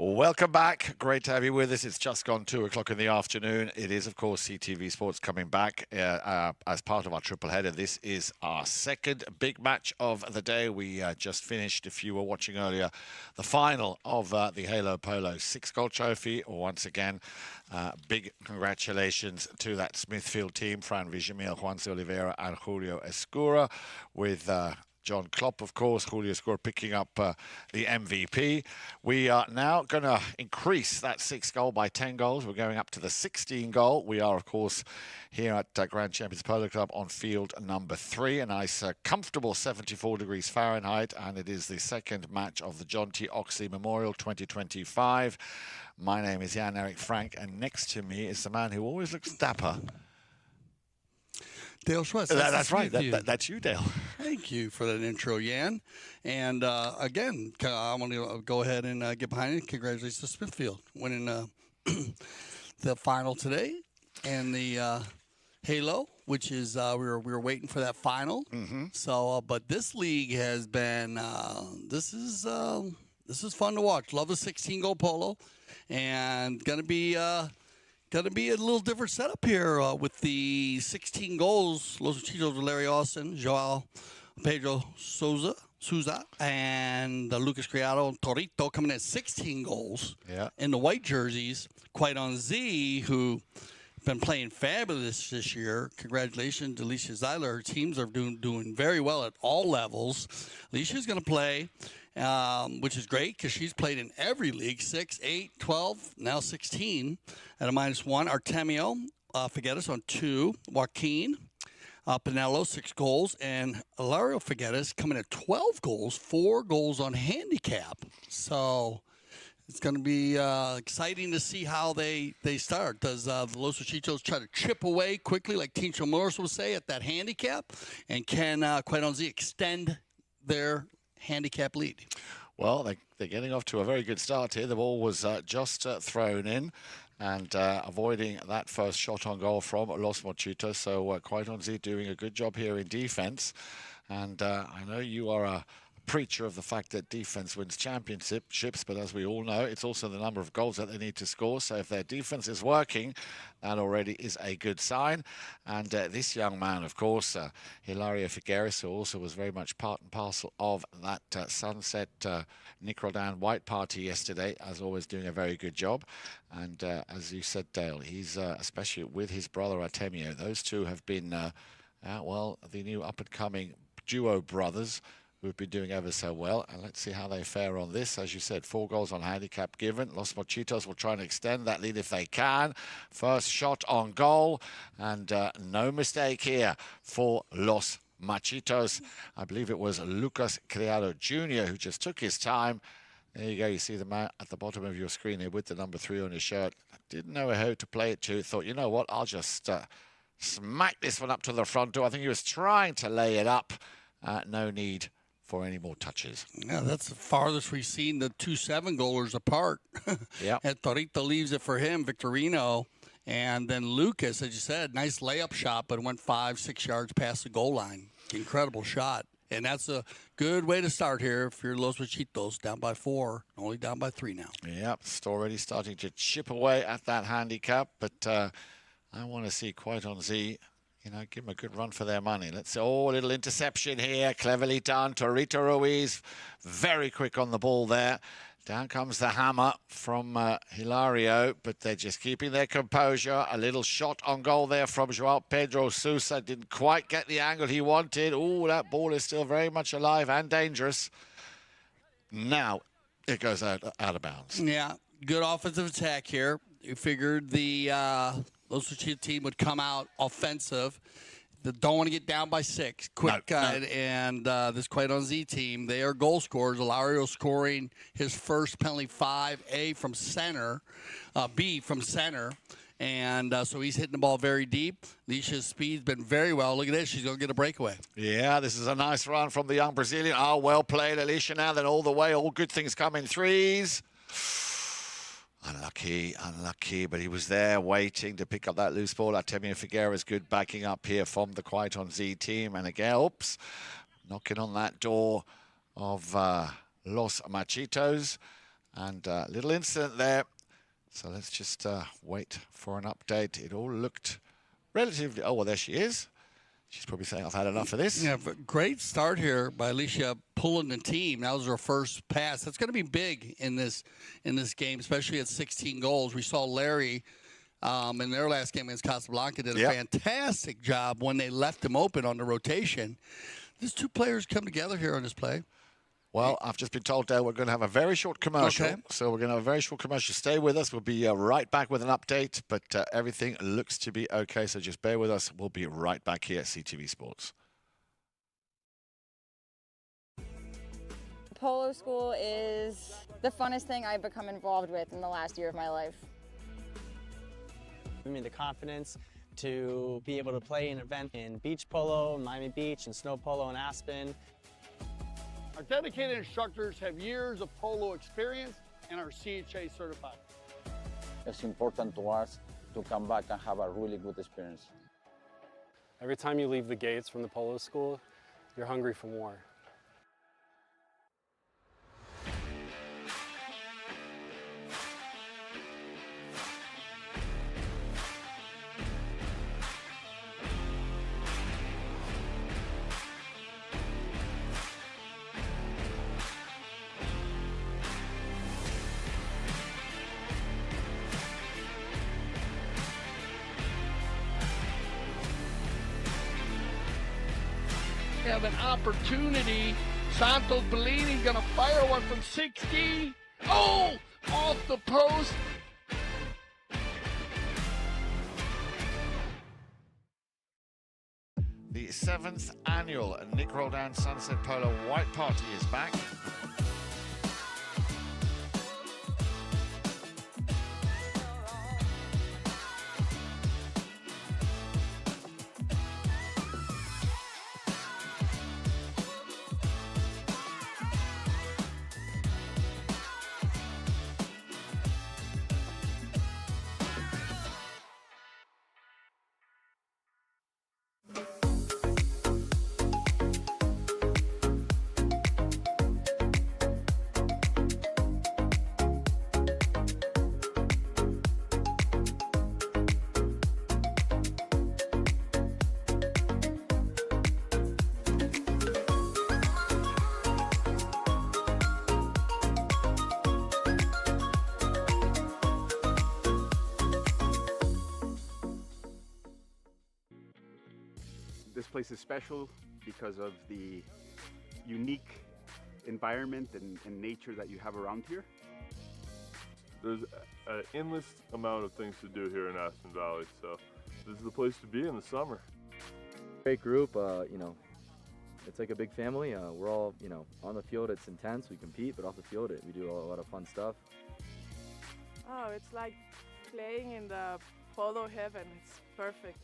Welcome back. Great to have you with us. It's just gone 2 o'clock in the afternoon. It is, of course, CTV Sports coming back as part of our triple header. This is our second big match of the day. We just finished, if you were watching earlier, the final of the Halo Polo 6-goal trophy. Once again, big congratulations to that Smithfield team, Fran Villamil, Juanse Oliveira, and Julio Escura, with John Klopp, of course, Julio Escura picking up the MVP. We are now going to increase that 6-goal by 10 goals. We're going up to the 16-goal. We are, of course, here at Grand Champions Polo Club on field number 3. A nice, comfortable 74 degrees Fahrenheit, and it is the second match of the John T. Oxley Memorial 2025. My name is Jan-Erik Frank, and next to me is the man who always looks dapper. Dale Schwartz. That's right. That's you, Dale. Thank you for that intro, Jan. And again, I want to go ahead and get behind it. Congratulations to Smithfield winning the final today and the Halo, which is we were waiting for that final. Mm-hmm. So, but this league has been this is fun to watch. Love the 16-goal polo, and gonna be a little different setup here with the 16 goals. Los Machitos, Larry Austin, Joao, Pedro, Souza, and Lucas Criado and Torito coming at 16 goals. Yeah. In the white jerseys, Quite on Z, who been playing fabulous this year. Congratulations to Alecia Seidler. Her teams are doing very well at all levels. Alicia's going to play, which is great because she's played in every league, 6, 8, 12, now 16 at a -1. Artemio Figueras on 2. Joaquín Panelo, 6 goals. And Hilario Figueras coming at 12 goals, 4 goals on handicap. So it's going to be exciting to see how they start. Does the Los Machitos try to chip away quickly, like Tincho Morris would say, at that handicap? And can Quite on Z extend their handicap lead? Well, they're getting off to a very good start here. The ball was just thrown in and avoiding that first shot on goal from Los Machitos. So Quite on Z doing a good job here in defense. And I know you are a preacher of the fact that defense wins championships, but as we all know, it's also the number of goals that they need to score. So if their defense is working, that already is a good sign. And this young man, of course, Hilario Figueras, who also was very much part and parcel of that Sunset Nick Roldan White party yesterday, as always doing a very good job. And as you said, Dale, he's especially with his brother Artemio, those two have been, well, the new up-and-coming duo brothers who've been doing ever so well. And let's see how they fare on this. As you said, 4 goals on handicap given. Los Machitos will try and extend that lead if they can. First shot on goal, and no mistake here for Los Machitos. I believe it was Lucas Criado Jr. who just took his time. There you go. You see the man at the bottom of your screen here with the number 3 on his shirt. Didn't know who to play it to. Thought, you know what, I'll just smack this one up to the front door. I think he was trying to lay it up. No need for any more touches. Yeah, that's the farthest we've seen the 2 7-goalers apart. Yeah. And Torito leaves it for him, Victorino. And then Lucas, as you said, nice layup shot, but it went 5-6 yards past the goal line. Incredible shot. And that's a good way to start here if you're Los Machitos, down by 4, only down by 3 now. Yep, it's already starting to chip away at that handicap, but I want to see Quite on Z, you know, give them a good run for their money. Let's see. Oh, a little interception here. Cleverly done. Torito Ruiz, very quick on the ball there. Down comes the hammer from Hilario, but they're just keeping their composure. A little shot on goal there from Joao. Pedro Souza didn't quite get the angle he wanted. Oh, that ball is still very much alive and dangerous. Now it goes out of bounds. Yeah, good offensive attack here. You figured the Los Machitos team would come out offensive. They don't want to get down by 6. Quick, No. And this Quite on Z team, they are goal scorers. Hilario scoring his first penalty 5, A from center, B from center. And so he's hitting the ball very deep. Alecia's speed's been very well. Look at this. She's going to get a breakaway. Yeah, this is a nice run from the young Brazilian. Oh, well played, Alecia. Now then all the way. All good things come in threes. Unlucky, but he was there waiting to pick up that loose ball. Artemio Figueras good backing up here from the Quiet on Z team. And again, oops, knocking on that door of Los Machitos. And a little incident there. So let's just wait for an update. It all looked relatively... Oh, well, there she is. She's probably saying, I've had enough of this. Yeah, but great start here by Alecia pulling the team. That was her first pass. That's going to be big in this game, especially at 16 goals. We saw Larry in their last game against Casablanca did a fantastic job when they left him open on the rotation. These two players come together here on this play. Well, I've just been told, Dale, we're going to have a very short commercial. Okay. So we're going to have a very short commercial. Stay with us. We'll be right back with an update, but everything looks to be okay. So just bear with us. We'll be right back here at CTV Sports. Polo school is the funnest thing I've become involved with in the last year of my life. Give me the confidence to be able to play an event in beach polo, Miami Beach, and snow polo in Aspen. Our dedicated instructors have years of polo experience and are CHA certified. It's important to us to come back and have a really good experience. Every time you leave the gates from the polo school, you're hungry for more. Have an opportunity. Santos Bellini gonna fire one from 16. Oh, off the post. The 7th annual Nick Roldan Sunset Polo White Party is back. This place is special because of the unique environment and nature that you have around here. There's an endless amount of things to do here in Aspen Valley, so this is the place to be in the summer. Great group, you know, it's like a big family. We're all, you know, on the field it's intense, we compete, but off the field we do a lot of fun stuff. Oh, it's like playing in the polo heaven. It's perfect.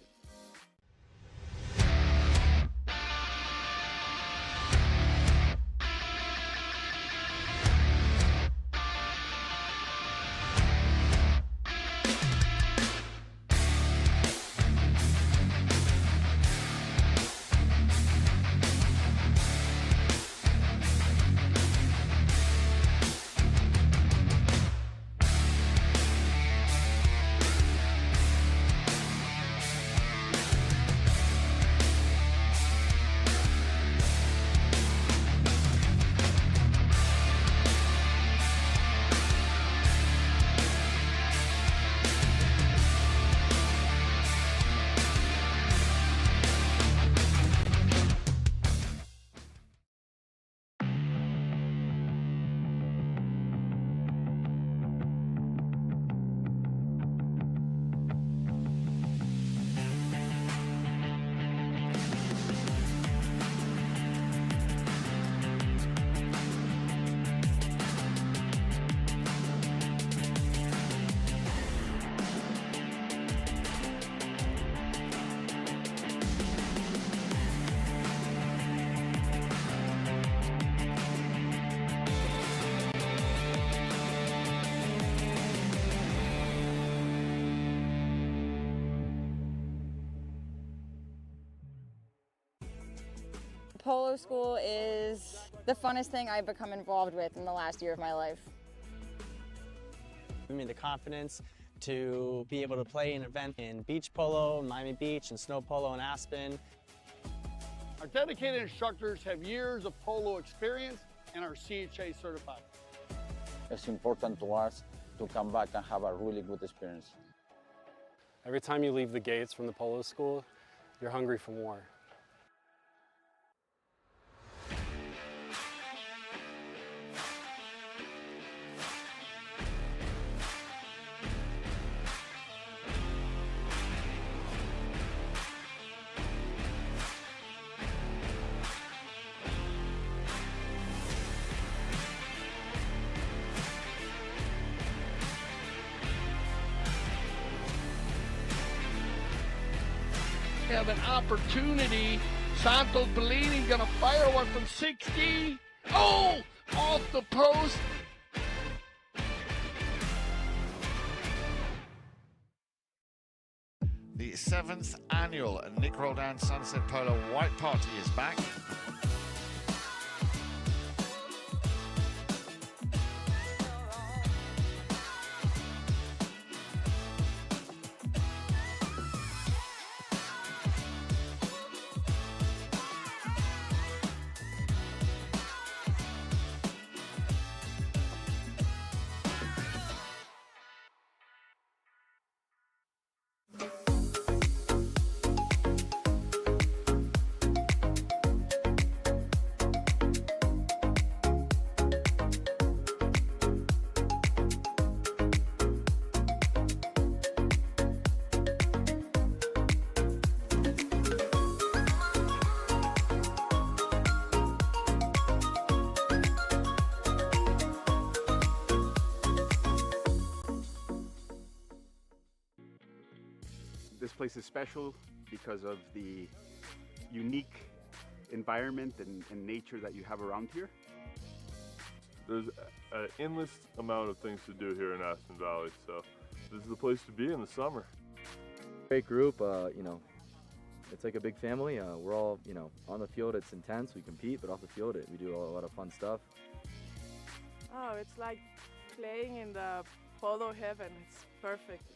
Polo school is the funnest thing I've become involved with in the last year of my life. Give me the confidence to be able to play an event in beach polo, Miami Beach, and snow polo in Aspen. Our dedicated instructors have years of polo experience and are CHA certified. It's important to us to come back and have a really good experience. Every time you leave the gates from the polo school, you're hungry for more. Have an opportunity. Santos Bellini gonna fire one from 60. Oh, off the post. The 7th annual Nick Roldan Sunset Polo White Party is back. This place is special because of the unique environment and nature that you have around here. There's an endless amount of things to do here in Aspen Valley, so this is the place to be in the summer. Great group, you know, it's like a big family. We're all, you know, on the field it's intense, we compete, but off the field we do a lot of fun stuff. Oh, it's like playing in the polo heaven. It's perfect.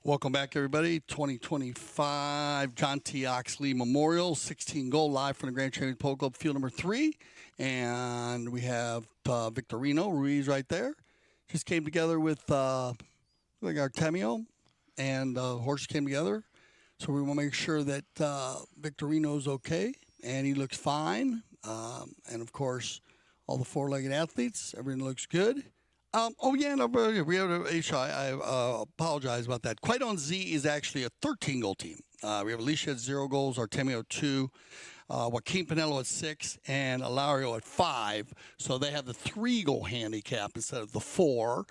Welcome back, everybody. 2025 John T. Oxley Memorial 16 goal live from the Grand Champion Polo Club, field number 3. And we have Victorino Ruiz right there. Just came together with like Artemio, and horses came together. So we want to make sure that Victorino's okay, and he looks fine. And, of course, all the four-legged athletes, everything looks good. We have I apologize about that. Quite on Z is actually a 13-goal team. We have Alecia at 0 goals, Artemio at 2, Joaquín Panelo at 6, and Hilario at 5. So they have the 3-goal handicap instead of the 4.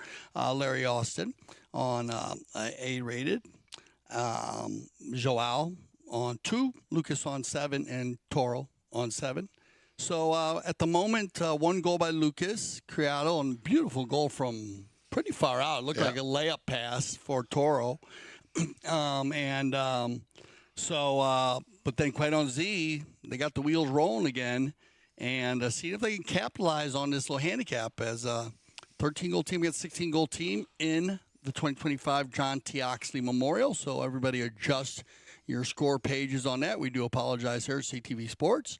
Larry Austin on A-rated. Joao on 2, Lucas on 7, and Toro on 7. So at the moment, 1 goal by Lucas, Criado, and beautiful goal from pretty far out. It looked like a layup pass for Toro. But then quite on Z, they got the wheels rolling again, and see if they can capitalize on this little handicap as a 13-goal team against 16-goal team in the 2025 John T. Oxley Memorial. So everybody adjust your score pages on that. We do apologize here at CTV Sports.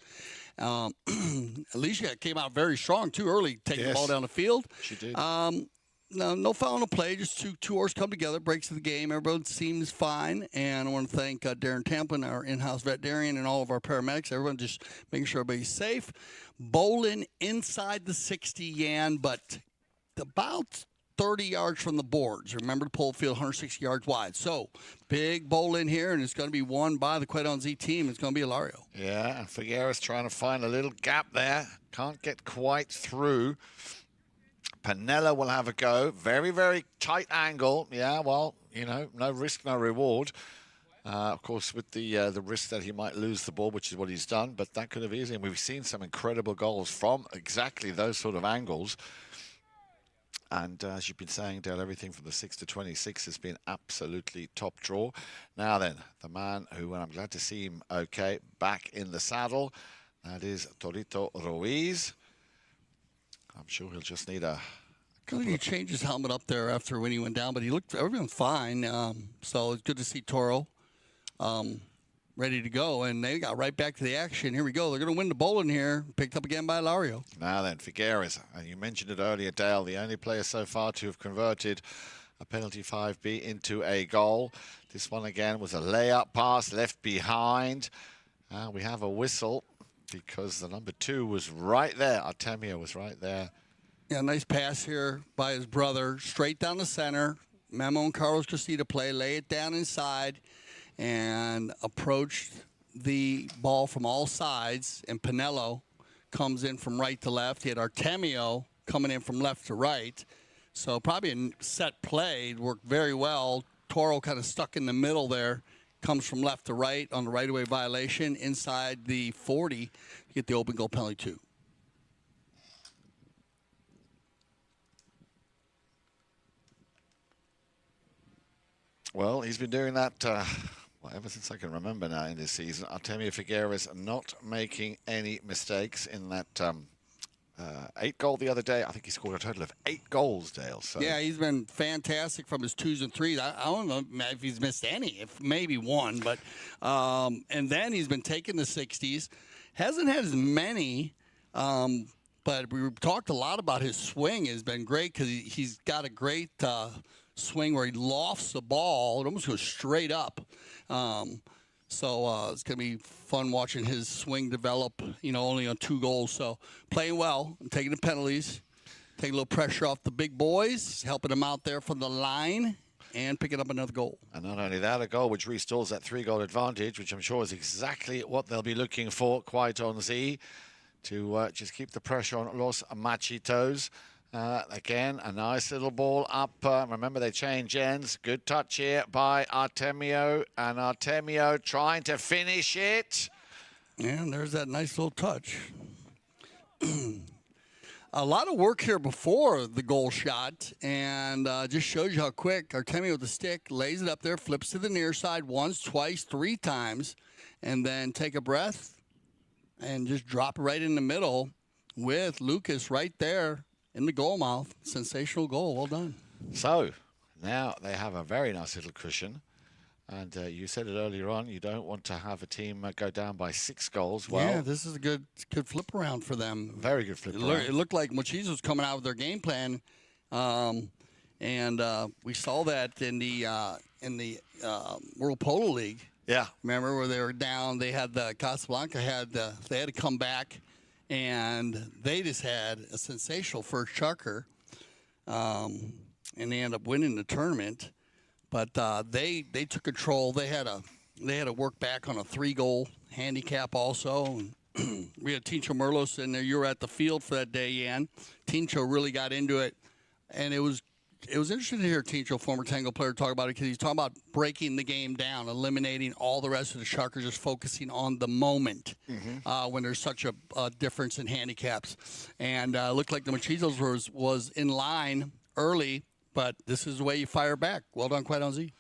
Alecia came out very strong too early, taking the ball down the field. She did. No foul, no play. Just two horses come together, breaks the game. Everybody seems fine. And I want to thank Darren Tamplin, our in-house veterinarian, and all of our paramedics. Everyone just making sure everybody's safe. Bowling inside the 60 yan, but about 30 yards from the boards. Remember, the pole field 160 yards wide. So big bowl in here, and it's going to be won by the Quaidon Z team. It's going to be Hilario. Yeah, and Figueras trying to find a little gap there. Can't get quite through. Panelo will have a go. Very, very tight angle. Yeah, well, you know, no risk, no reward. Of course, with the risk that he might lose the ball, which is what he's done, but that could have easily. And we've seen some incredible goals from exactly those sort of angles. And as you've been saying, Dale, everything from the 6 to 26 has been absolutely top draw. Now then, the man who, and I'm glad to see him okay, back in the saddle, that is Torito Ruiz. I'm sure he'll just need a... I think he changed his helmet up there after when he went down, but he looked, everyone's fine. So it's good to see Toro ready to go. And they got right back to the action. Here we go. They're going to win the bowling here. Picked up again by Hilario. Now then, Figueras, and you mentioned it earlier, Dale, the only player so far to have converted a penalty 5B into a goal. This one again was a layup pass left behind. We have a whistle because the number 2 was right there. Artemio was right there. Yeah, nice pass here by his brother. Straight down the center. Memo and Carlos Cristita play. Lay it down inside and approached the ball from all sides. And Panelo comes in from right to left. He had Artemio coming in from left to right. So probably a set play. Worked very well. Toro kind of stuck in the middle there. Comes from left to right on the right-of-way violation inside the 40 to get the open goal penalty 2. Well, he's been doing that ever since I can remember now in this season. Artemio Figueras not making any mistakes in that 8 goal the other day. I think he scored a total of 8 goals, Dale. So. Yeah, he's been fantastic from his 2s and 3s. I don't know if he's missed any, if maybe one. But and then he's been taking the 60s. Hasn't had as many, but we talked a lot about his swing. Has been great because he's got a great swing where he lofts the ball. It almost goes straight up. So it's going to be fun watching his swing develop, you know, only on 2 goals. So playing well and taking the penalties, taking a little pressure off the big boys, helping them out there from the line, and picking up another goal. And not only that, a goal which restores that 3-goal advantage, which I'm sure is exactly what they'll be looking for, Quaidon Z, to just keep the pressure on Los Machitos. Again, a nice little ball up. Remember, they change ends. Good touch here by Artemio. And Artemio trying to finish it. And there's that nice little touch. A lot of work here before the goal shot. And just shows you how quick Artemio with the stick lays it up there, flips to the near side once, twice, 3 times. And then take a breath and just drop it right in the middle with Lucas right there. In the goal mouth. Sensational goal. Well done. So, now they have a very nice little cushion. And you said it earlier on, you don't want to have a team go down by 6 goals. Well, yeah, this is a good flip around for them. Very good flip around. It looked like Machitos was coming out with their game plan. And we saw that in the World Polo League. Yeah. Remember where they were down? They had Casablanca they had to come back. And they just had a sensational first chucker, and they ended up winning the tournament. But they took control. They had to work back on a 3-goal handicap also. And we had Tincho Merlos in there. You were at the field for that day, Yan. Tincho really got into it, and it was interesting to hear Tincho, former Tango player, talk about it because he's talking about breaking the game down, eliminating all the rest of the chuckers, just focusing on the moment when there's such a difference in handicaps. And it looked like the Machitos was in line early, but this is the way you fire back. Well done, Quaidon Z.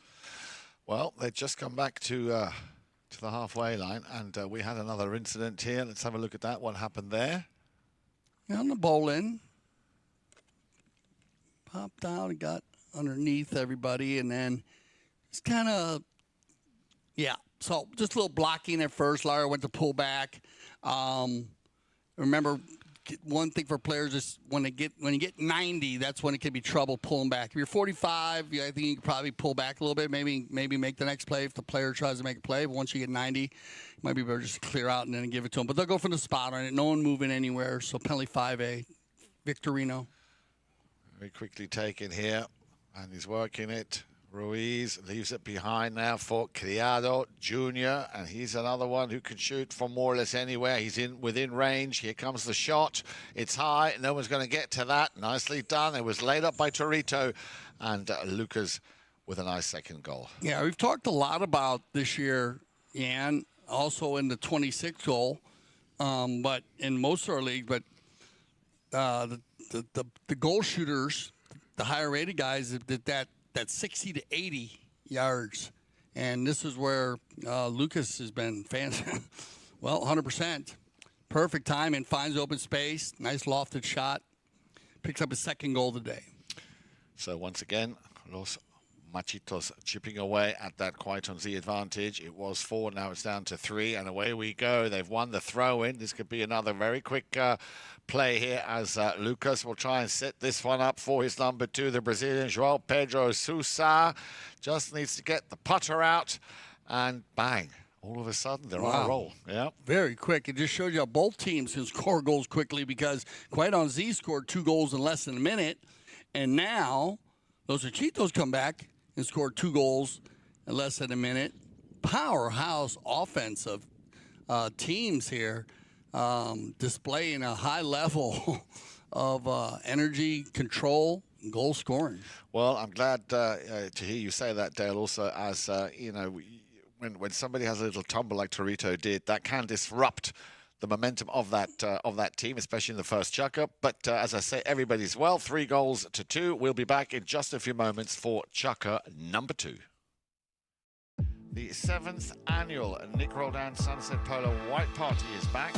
Well, they've just come back to the halfway line, and we had another incident here. Let's have a look at that. What happened there? On the bowl-in. Popped out and got underneath everybody, and then it's kind of, yeah. So just a little blocking at first. Lara went to pull back. Remember, one thing for players is when you get 90, that's when it can be trouble pulling back. If you're 45, I think you can probably pull back a little bit, maybe make the next play if the player tries to make a play. But once you get 90, it might be better just to clear out and then give it to them. But they'll go from the spot on it. No one moving anywhere. So penalty 5A, Victorino. Very quickly taken here, and he's working it. Ruiz leaves it behind now for Criado Jr., and he's another one who can shoot from more or less anywhere. He's within range. Here comes the shot. It's high. No one's going to get to that. Nicely done. It was laid up by Torito, and Lucas with a nice second goal. Yeah, we've talked a lot about this year, Jan, also in the 26th goal, but in most of our league. But the goal shooters, the higher rated guys, that 60 to 80 yards. And this is where Lucas has been fantastic. Well, 100%. Perfect time and finds open space. Nice lofted shot. Picks up his second goal today. So once again, Los Machitos chipping away at that quite on Z advantage. It was 4, now it's down to 3, and away we go. They've won the throw-in. This could be another very quick play here as Lucas will try and set this one up for his number 2, the Brazilian Joao Pedro Souza. Just needs to get the putter out, and bang. All of a sudden, they're on a roll. Yeah, very quick. It just shows you how both teams can score goals quickly, because Quite on Z scored 2 goals in less than a minute, and now those Machitos come back and scored 2 goals in less than a minute. Powerhouse offensive teams here, displaying a high level of energy, control, and goal scoring. Well, I'm glad to hear you say that, Dale, also, as, you know, when somebody has a little tumble like Torito did, that can disrupt the momentum of that team, especially in the first chucker. But as I say, everybody's well. 3 goals to 2. We'll be back in just a few moments for chucker number 2. The 7th annual Nick Roldan Sunset Polo White Party is back.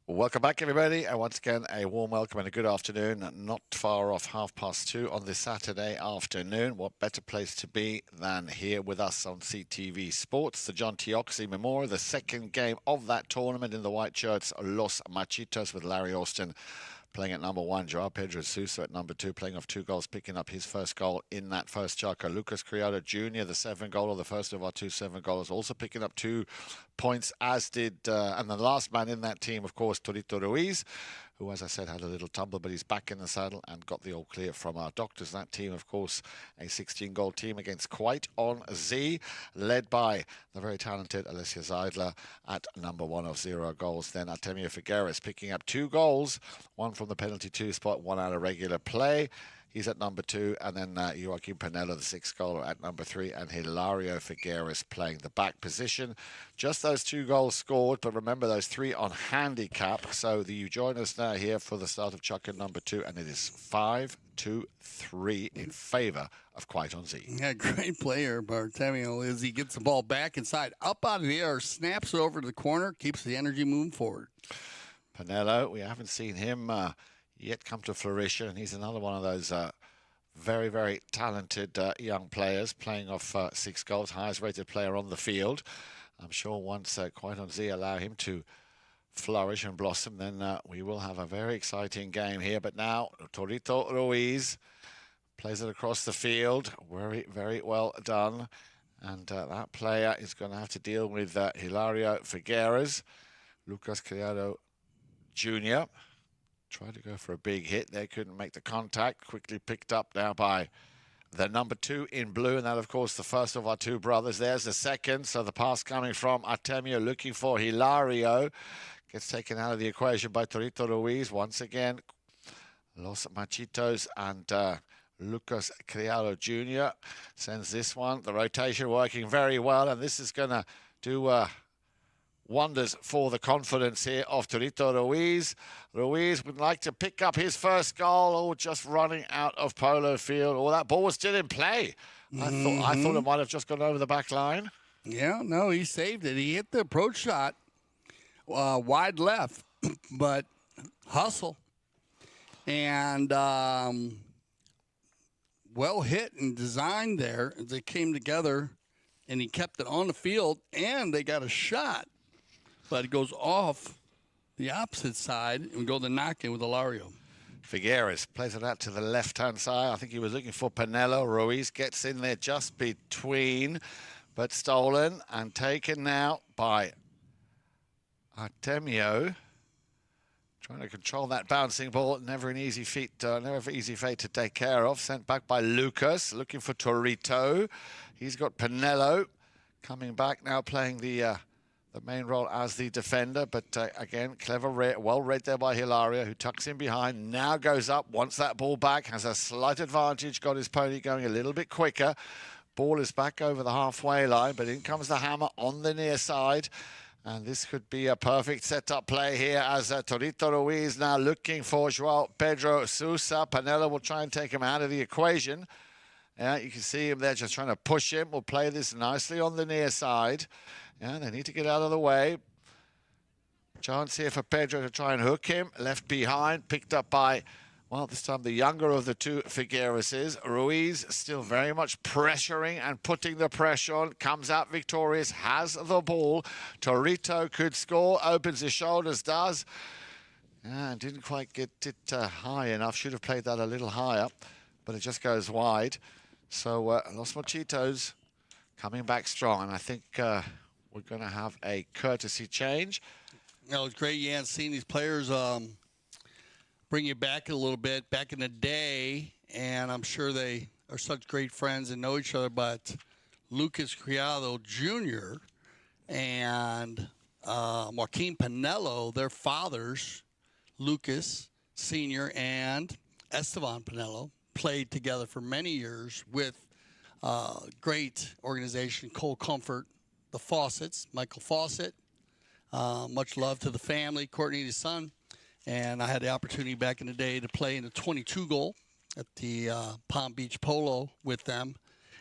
Welcome back, everybody, and once again a warm welcome and a good afternoon. Not far off 2:30 on this Saturday afternoon. What better place to be than here with us on CTV Sports, the John T. Oxley Memorial, the second game of that tournament in the white shirts, Los Machitos, with Larry Austin playing at number 1, Joao Pedro Souza at number 2, playing off 2 goals, picking up his first goal in that first chucker. Lucas Criado Jr., the 7-goaler, the first of our 2 7-goalers, also picking up 2 points, as did, and the last man in that team, of course, Torito Ruiz, who, as I said, had a little tumble, but he's back in the saddle and got the all clear from our doctors. That team, of course, a 16-goal team against Quite on Z, led by the very talented Alecia Seidler at number 1 of 0 goals. Then Artemio Figueras picking up 2 goals, 1 from the penalty 2 spot, 1 out of regular play. He's at number 2, and then Joaquín Panelo, the 6th-goaler, at number 3, and Hilario Figueras playing the back position. Just those 2 goals scored, but remember those 3 on handicap. So you join us now here for the start of chucker number 2, and it is 5-3 in favour of Quite on Z. Yeah, great player, Artemio, as he gets the ball back inside, up out of the air, snaps it over to the corner, keeps the energy moving forward. Panelo, we haven't seen him yet come to fruition, and he's another one of those very, very talented young players, playing off 6 goals, highest rated player on the field. I'm sure once Quite on Z allow him to flourish and blossom, then we will have a very exciting game here. But now Torito Ruiz plays it across the field. Very, very well done. And that player is going to have to deal with Hilario Figueras. Lucas Criado Jr. tried to go for a big hit there, couldn't make the contact. Quickly picked up now by the number 2 in blue, and that, of course, the first of our two brothers. There's the second, so the pass coming from Artemio, looking for Hilario. Gets taken out of the equation by Torito Ruiz. Once again, Los Machitos and Lucas Criado Jr. sends this one. The rotation working very well, and this is going to do wonders for the confidence here of Torito Ruiz. Ruiz would like to pick up his first goal. Oh, just running out of polo field. Oh, that ball was still in play. I thought it might have just gone over the back line. Yeah, no, he saved it. He hit the approach shot wide left, but hustle. And well hit and designed there. They came together, and he kept it on the field, and they got a shot. But it goes off the opposite side, and we go to knock in with Hilario. Figueras plays it out to the left-hand side. I think he was looking for Panelo. Ruiz gets in there just between, but stolen and taken now by Artemio. Trying to control that bouncing ball. Never an easy feat, never easy fate to take care of. Sent back by Lucas, looking for Torito. He's got Panelo coming back now, playing the main role as the defender, but again, clever, well read there by Hilario, who tucks in behind, now goes up, wants that ball back, has a slight advantage, got his pony going a little bit quicker. Ball is back over the halfway line, but in comes the hammer on the near side, and this could be a perfect set-up play here as Torito Ruiz now looking for Joao Pedro Souza. Panelo will try and take him out of the equation. Yeah, you can see him there just trying to push him. We'll play this nicely on the near side. Yeah, they need to get out of the way. Chance here for Pedro to try and hook him. Left behind, picked up by, well, this time the younger of the two Figuerases. Ruiz still very much pressuring and putting the pressure on. Comes out victorious, has the ball. Torito could score, opens his shoulders, does. And didn't quite get it high enough. Should have played that a little higher, but it just goes wide. So Los Machitos coming back strong, and I think we're going to have a courtesy change. You know, it's great, Jan, seeing these players bring you back a little bit, back in the day, and I'm sure they are such great friends and know each other, but Lucas Criado Jr. and Joaquín Panelo, their fathers, Lucas Sr. and Esteban Panelo, played together for many years with great organization, Cold Comfort, the Fawcett's, Michael Fawcett. Much love to the family, Courtney, his son. And I had the opportunity back in the day to play in the 22 goal at the Palm Beach Polo with them.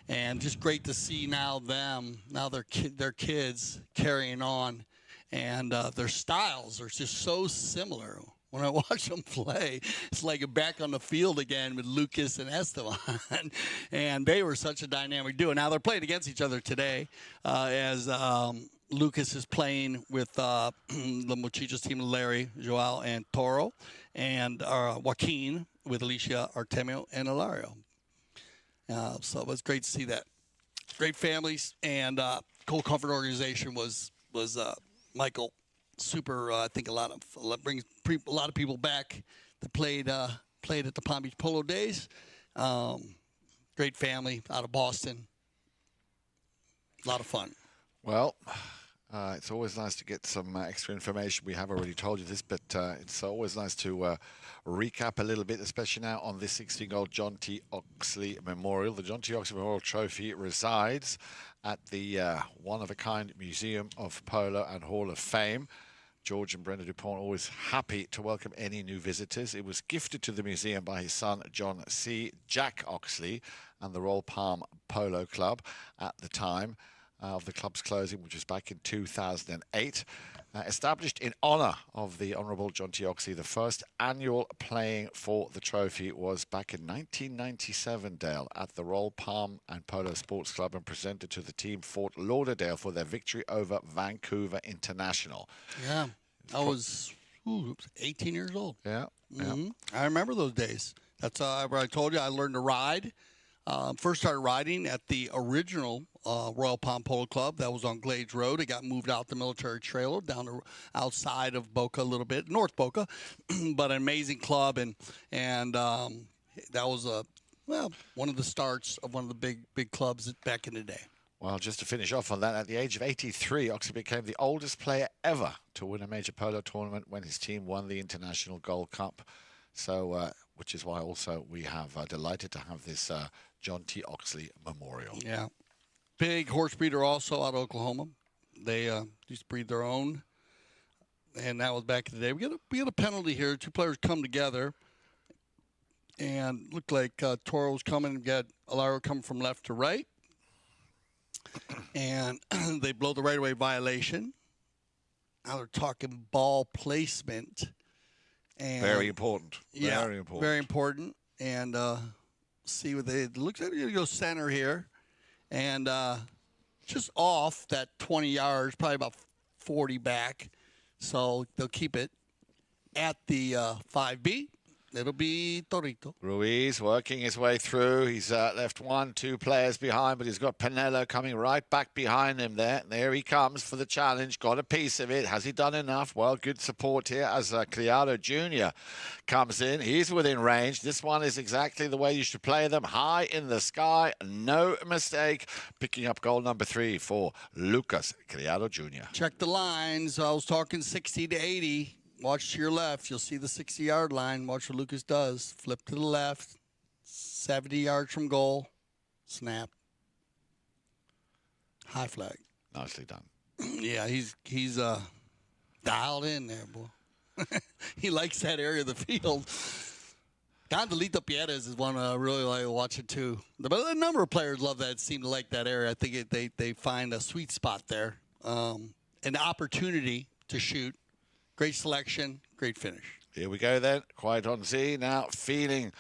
And just great to see now their kids carrying on. And their styles are just so similar. When I watch them play, it's like back on the field again with Lucas and Esteban. And they were such a dynamic duo. Now they're playing against each other today as Lucas is playing with the Machitos team, Larry, Joao, and Toro, and Joaquin with Alecia, Artemio, and Hilario. So it was great to see that. Great families, and Cold Comfort organization was Michael. Super, I think brings a lot of people back that played at the Palm Beach Polo days. Great family out of Boston. A lot of fun. Well, it's always nice to get some extra information. We have already told you this, but it's always nice to recap a little bit, especially now on this 16-year-old John T. Oxley Memorial. The John T. Oxley Memorial Trophy resides at the one-of-a-kind Museum of Polo and Hall of Fame. George and Brenda DuPont always happy to welcome any new visitors. It was gifted to the museum by his son, John C. Jack Oxley, and the Royal Palm Polo Club at the time of the club's closing, which was back in 2008. Established in honor of the Honorable John T. Oxley, the first annual playing for the trophy was back in 1997, Dale, at the Royal Palm and Polo Sports Club, and presented to the team Fort Lauderdale for their victory over Vancouver International. Yeah. I was 18 years old. Yeah. I remember those days. That's where I told you I learned to ride. First started riding at the original Royal Palm Polo Club that was on Glades Road. It got moved out the military trailer down to outside of Boca a little bit, North Boca, but an amazing club, and that was one of the starts of one of the big clubs back in the day. Well, just to finish off on that, at the age of 83, Oxley became the oldest player ever to win a major polo tournament when his team won the International Gold Cup. So, which is why also we have delighted to have this John T. Oxley Memorial. Yeah. Big horse breeder also out of Oklahoma. They used to breed their own, and that was back in the day. We got a penalty here. Two players come together, and looked like Toro was coming and got Hilario coming from left to right. And they blow the right-of-way violation. Now they're talking ball placement. And Very important. Yeah, very important. Very important. And see what it looks like. They're going to go center here. And just off that 20 yards, probably about 40 back. So they'll keep it at the 5B. It'll be Torito. Ruiz working his way through. He's left 1-2 players behind, but he's got Panelo coming right back behind him there. There he comes for the challenge. Got a piece of it. Has he done enough? Well, good support here as Criado Jr. comes in. He's within range. This one is exactly the way you should play them. High in the sky. No mistake. Picking up goal number 3 for Lucas Criado Jr. Check the lines. I was talking 60 to 80. Watch to your left. You'll see the 60-yard line. Watch what Lucas does. Flip to the left. 70 yards from goal. Snap. High flag. Nicely done. Yeah, he's dialed in there, boy. He likes that area of the field. Candelito Pierres is one I really like watching too. But a number of players love that, seem to like that area. I think they find a sweet spot there. An opportunity to shoot. Great selection, great finish. Here we go then. Quiet on Z now, feeling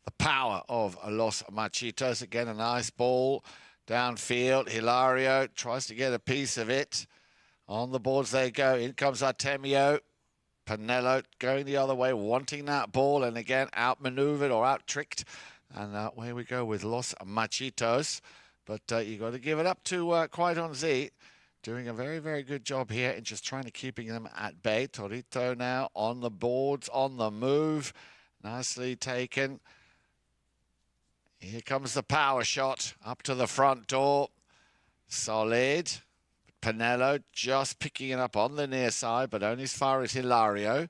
the power of Los Machitos. Again, a nice ball downfield. Hilario tries to get a piece of it. On the boards they go. In comes Artemio. Panelo going the other way, wanting that ball, and again outmaneuvered or out-tricked. And away we go with Los Machitos. But you got to give it up to Quiet on Z. Doing a very, very good job here in just trying to keeping them at bay. Torito now on the boards, on the move. Nicely taken. Here comes the power shot up to the front door. Solid. Panelo just picking it up on the near side, but only as far as Hilario.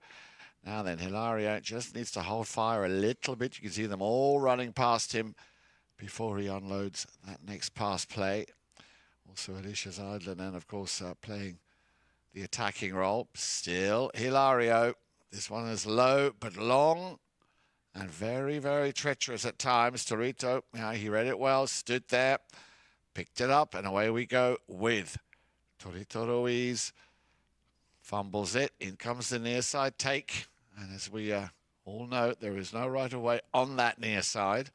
Now then, Hilario just needs to hold fire a little bit. You can see them all running past him before he unloads that next pass play. Also, Alecia Seidler, and of course, playing the attacking role. Still, Hilario. This one is low but long and very, very treacherous at times. Torito, he read it well, stood there, picked it up, and away we go with Torito Ruiz. Fumbles it. In comes the near side take. And as we all know, there is no right of way on that near side.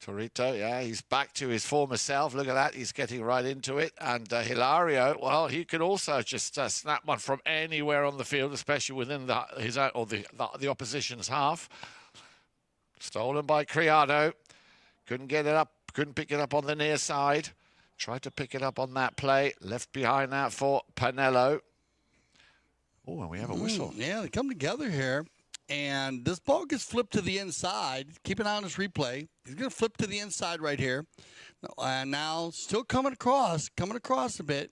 Torito, he's back to his former self. Look at that. He's getting right into it. And Hilario, well, he could also just snap one from anywhere on the field, especially within his own, or the opposition's half. Stolen by Criado. Couldn't get it up. Couldn't pick it up on the near side. Tried to pick it up on that play. Left behind that for Panelo. Oh, and we have a whistle. Yeah, they come together here. And this ball gets flipped to the inside. Keep an eye on this replay. He's going to flip to the inside right here. And now still coming across a bit.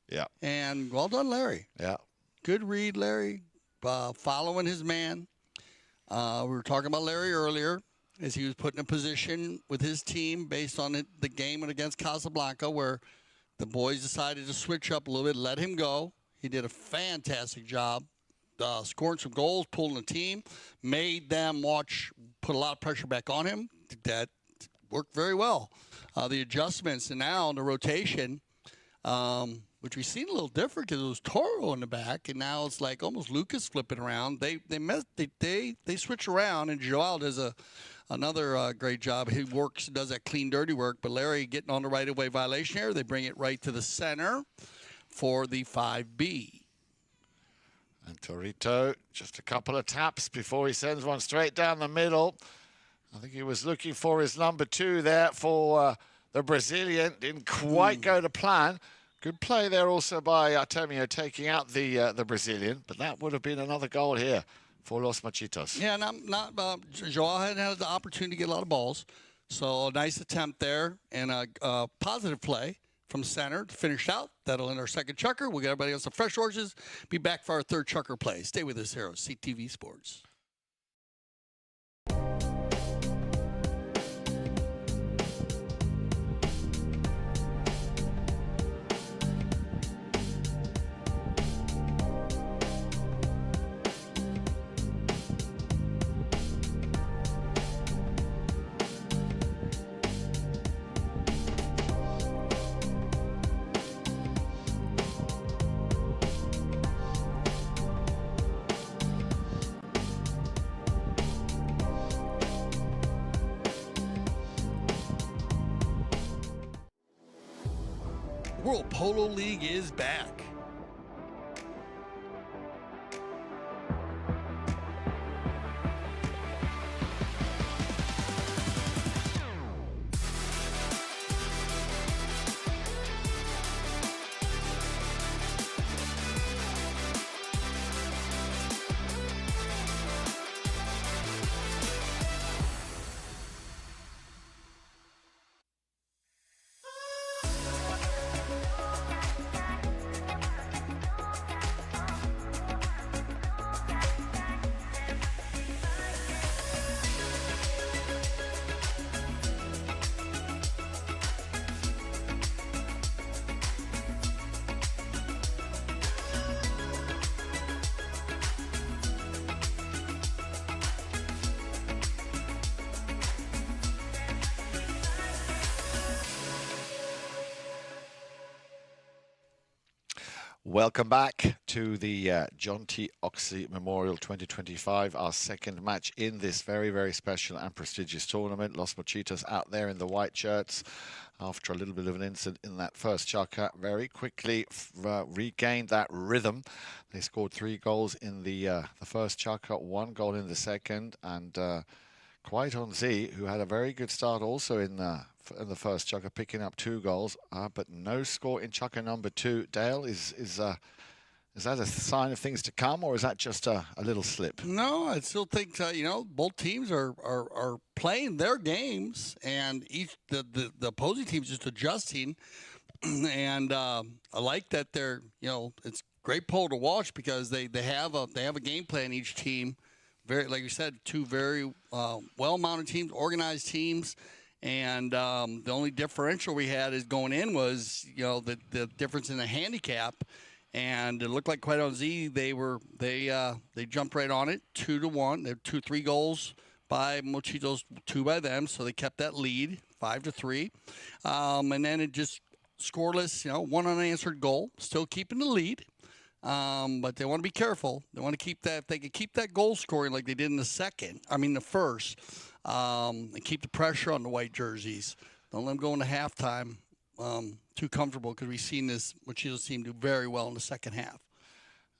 Yeah. And well done, Larry. Yeah. Good read, Larry. Following his man. We were talking about Larry earlier as he was put in a position with his team based on the game against Casablanca where the boys decided to switch up a little bit, let him go. He did a fantastic job. Scoring some goals, pulling the team, made them put a lot of pressure back on him. That worked very well. The adjustments and now the rotation, which we've seen a little different because it was Toro in the back, and now it's like almost Lucas flipping around. They switch around, and Joao does another great job. He does that clean, dirty work, but Larry getting on the right-of-way violation here. They bring it right to the center for the 5B. And Torito, just a couple of taps before he sends one straight down the middle. I think he was looking for his number 2 there for the Brazilian. Didn't quite go to plan. Good play there also by Artemio taking out the Brazilian, but that would have been another goal here for Los Machitos. Yeah, Joao hadn't had the opportunity to get a lot of balls. So a nice attempt there and a positive play from center to finish out. That'll end our second chucker. We'll get everybody else some fresh horses. Be back for our third chucker play. Stay with us here on CTV Sports. World Polo League is back. Welcome back to the John T. Oxley Memorial 2025, our second match in this very, very special and prestigious tournament. Los Machitos out there in the white shirts after a little bit of an incident in that first chucker. Very quickly regained that rhythm. They scored 3 goals in the first chucker, 1 goal in the second, and Quite on Z, who had a very good start also in the first chucker, picking up 2 goals, but no score in chucker number 2. Dale, is that a sign of things to come, or is that just a little slip? No, I still think both teams are playing their games, and the opposing team's just adjusting. And I like that they're it's great pole to watch because they have a game plan, each team. Very, like you said, 2 very well-mounted teams, organized teams, and the only differential we had is going in was the difference in the handicap, and it looked like quite on Z they jumped right on it 2-1. They're 3 goals by Machitos, 2 by them, so they kept that lead 5-3, and then it just scoreless, 1 unanswered goal, still keeping the lead. But they want to be careful. They want to keep that. If they could keep that goal scoring like they did in the first, and keep the pressure on the white jerseys. Don't let them go into halftime too comfortable, because we've seen this Machitos team do very well in the second half.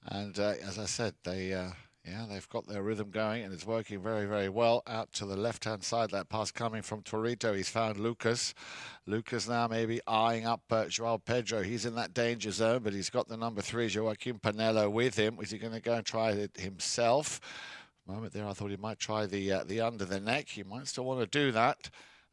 And as I said, they've got their rhythm going, and it's working very, very well. Out to the left-hand side, that pass coming from Torito. He's found Lucas. Lucas now maybe eyeing up Joao Pedro. He's in that danger zone, but he's got the number 3, Joaquín Panelo, with him. Is he going to go and try it himself? Moment there, I thought he might try the under the neck. He might still want to do that.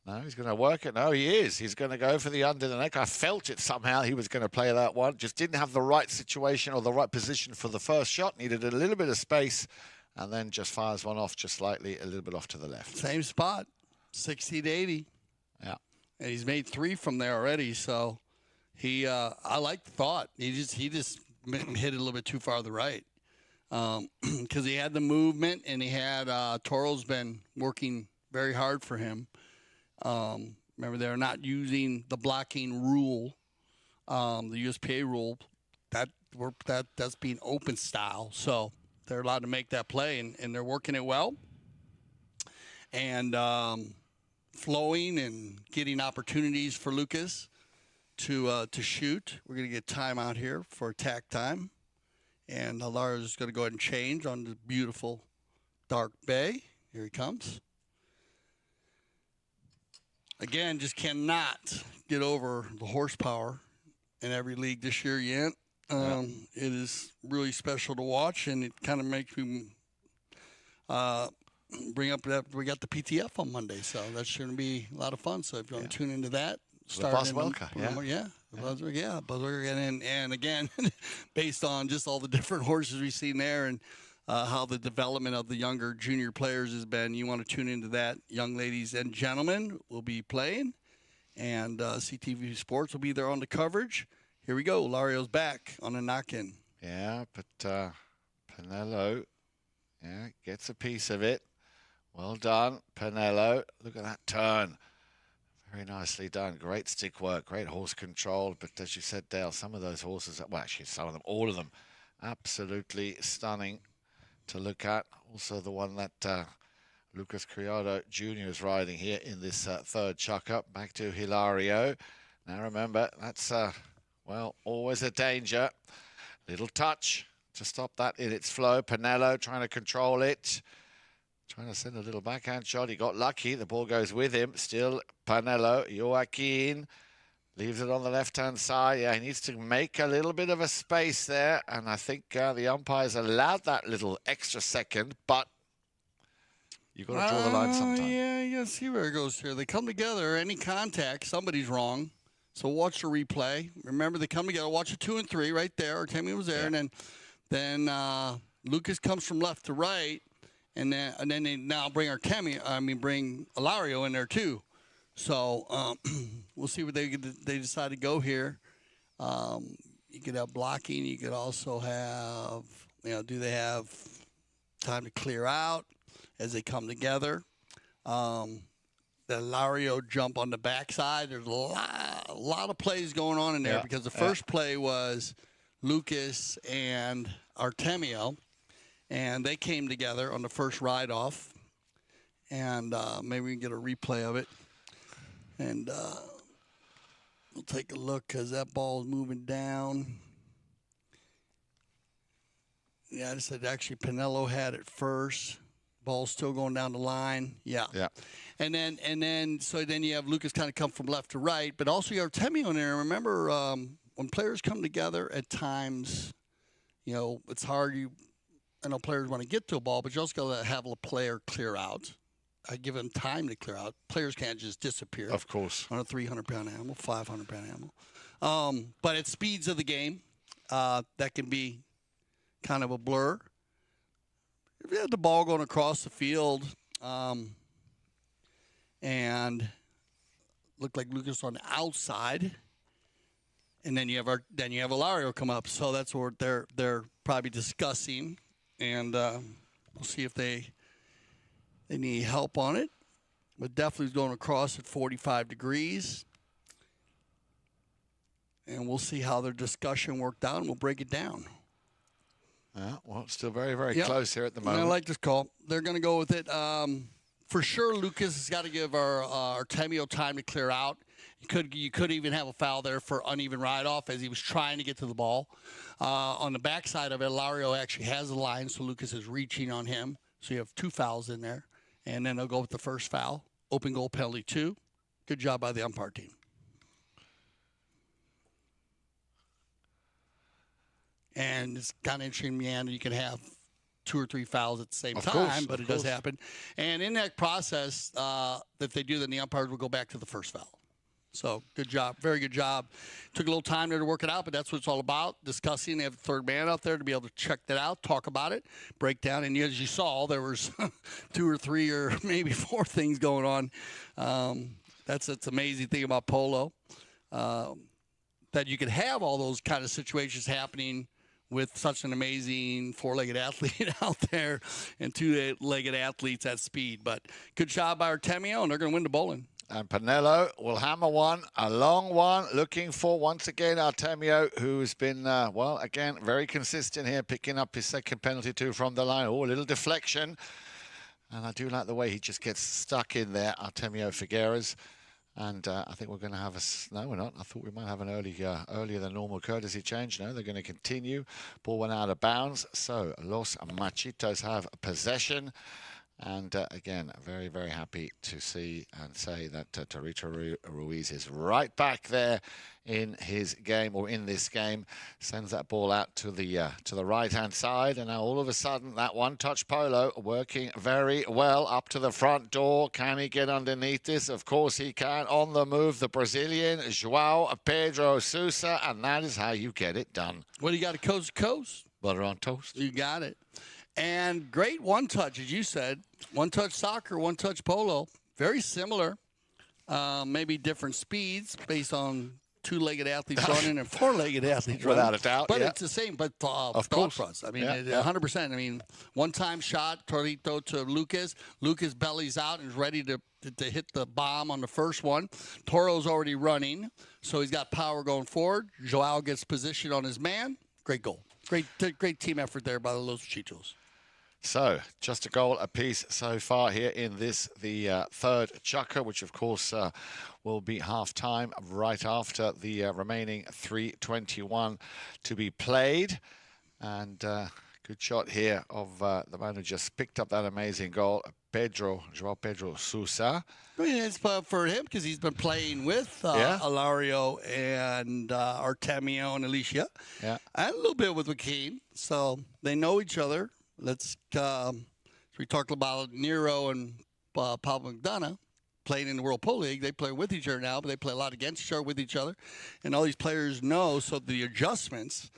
No, he's going to work it. No, he is. He's going to go for the under the neck. I felt it somehow. He was going to play that one. Just didn't have the right situation or the right position for the first shot. Needed a little bit of space, and then just fires one off just slightly, a little bit off to the left. Same spot, 60-80. Yeah. And he's made 3 from there already. So I like the thought. He just hit it a little bit too far to the right. Because he had the movement, and he had Toro's been working very hard for him. Remember, they're not using the blocking rule, the USPA rule. That's being open style, so they're allowed to make that play, and they're working it well, and flowing and getting opportunities for Lucas to shoot. We're gonna get time out here for attack time, And Hilario's going to go ahead and change on the beautiful dark bay. Here he comes. Again, just cannot get over the horsepower in every league this year yet. It is really special to watch, and it kind of makes me bring up that we got the PTF on Monday, so that's going to be a lot of fun. So if you want to tune into that, Buzzwalker, and again, based on just all the different horses we've seen there and how the development of the younger junior players has been, you want to tune into that. Young ladies and gentlemen will be playing, and CTV Sports will be there on the coverage. Here we go. Hilario's back on a knock-in. Yeah, but Panelo, gets a piece of it. Well done, Panelo. Look at that turn. Very nicely done. Great stick work, great horse control. But as you said, Dale, some of those horses, well, actually some of them, all of them, absolutely stunning to look at. Also the one that Lucas Criado Jr. is riding here in this third chuck-up. Back to Hilario. Now remember, that's, well, always a danger. Little touch to stop that in its flow. Panelo trying to control it. Trying to send a little backhand shot. He got lucky. The ball goes with him. Still Panelo. Joaquín leaves it on the left-hand side. Yeah, he needs to make a little bit of a space there. And I think the umpires allowed that little extra second. But you've got to draw the line sometime. Yeah, you got to see where it goes here. They come together. Any contact, somebody's wrong. So watch the replay. Remember, they come together. Watch it 2 and 3 right there. Artemio was there. Yeah. And then Lucas comes from left to right. And then they now bring bring Hilario in there too. So we'll see what they decide to go here. You could have blocking. You could also have, do they have time to clear out as they come together? The Hilario jump on the backside. There's a lot of plays going on in there because the first play was Lucas and Artemio. And they came together on the first ride-off. And maybe we can get a replay of it. And we'll take a look because that ball is moving down. Yeah, I said actually Panelo had it first. Ball's still going down the line. Yeah. And then so then you have Lucas kind of come from left to right. But also you have Artemio in there. Remember, when players come together at times, it's hard. I know players want to get to a ball, but you also got to have a player clear out. I give them time to clear out. Players can't just disappear. Of course. On a 300-pound animal, 500-pound animal. But at speeds of the game, that can be kind of a blur. If you had the ball going across the field and looked like Lucas on the outside, and then you have Hilario come up. So that's what they're probably discussing. And we'll see if they need help on it. But definitely going across at 45 degrees. And we'll see how their discussion worked out, and we'll break it down. Well, still very, very close here at the moment. I like this call. They're going to go with it. For sure, Lucas has got to give our Artemio time to clear out. You could even have a foul there for uneven ride-off as he was trying to get to the ball. On the backside of it, Hilario actually has the line, so Lucas is reaching on him. So you have 2 fouls in there. And then they'll go with the first foul. Open goal penalty 2. Good job by the umpire team. And it's kind of interesting, Meander. You can have 2 or 3 fouls at the same time, but it does happen. And in that process, if they do, then the umpires will go back to the first foul. So good job. Very good job. Took a little time there to work it out, but that's what it's all about. Discussing. They have a third man out there to be able to check that out, talk about it, break down. And as you saw, there was 2 or 3 or maybe 4 things going on. That's the amazing thing about polo, that you could have all those kind of situations happening with such an amazing 4-legged athlete out there and 2-legged athletes at speed. But good job by Artemio, and they're going to win the bowling. And Panelo will hammer one, a long one, looking for, once again, Artemio, who's been, well, again, very consistent here, picking up his second penalty too from the line. Oh, a little deflection. And I do like the way he just gets stuck in there, Artemio Figueras. And I think we're going to have no, we're not. I thought we might have an earlier than normal courtesy change. No, they're going to continue. Ball went out of bounds. So Los Machitos have possession. And again, very, very happy to see and say that Torito Ruiz is right back there in his game, or in this game. Sends that ball out to the right-hand side. And now all of a sudden, that one-touch polo working very well up to the front door. Can he get underneath this? Of course he can. On the move, the Brazilian, Joao, Pedro, Souza. And that is how you get it done. Well, you got it coast to coast. Butter on toast. You got it. And great one-touch, as you said. One-touch soccer, one-touch polo. Very similar. Maybe different speeds based on two-legged athletes running and four-legged athletes running. Without a doubt, But yeah. it's the same, but Of thought course. process. I mean, Yeah, 100%. I mean, one-time shot, Torito to Lucas. Lucas bellies out and is ready to hit the bomb on the first one. Toro's already running, so he's got power going forward. Joao gets position on his man. Great goal. Great team effort there by the Los Machitos. So, just a goal apiece so far here in this, the third chukker, which of course will be half-time right after the remaining 3:21 to be played. And good shot here of the man who just picked up that amazing goal, Joao Pedro Souza. I mean, it's for him because he's been playing with Hilario and Artemio and Alecia. Yeah. And a little bit with Joaquín. So they know each other. We talked about Nero and Pablo McDonough playing in the World Polo League. They play with each other now, but they play a lot against each other, with each other. And all these players know, so the adjustments,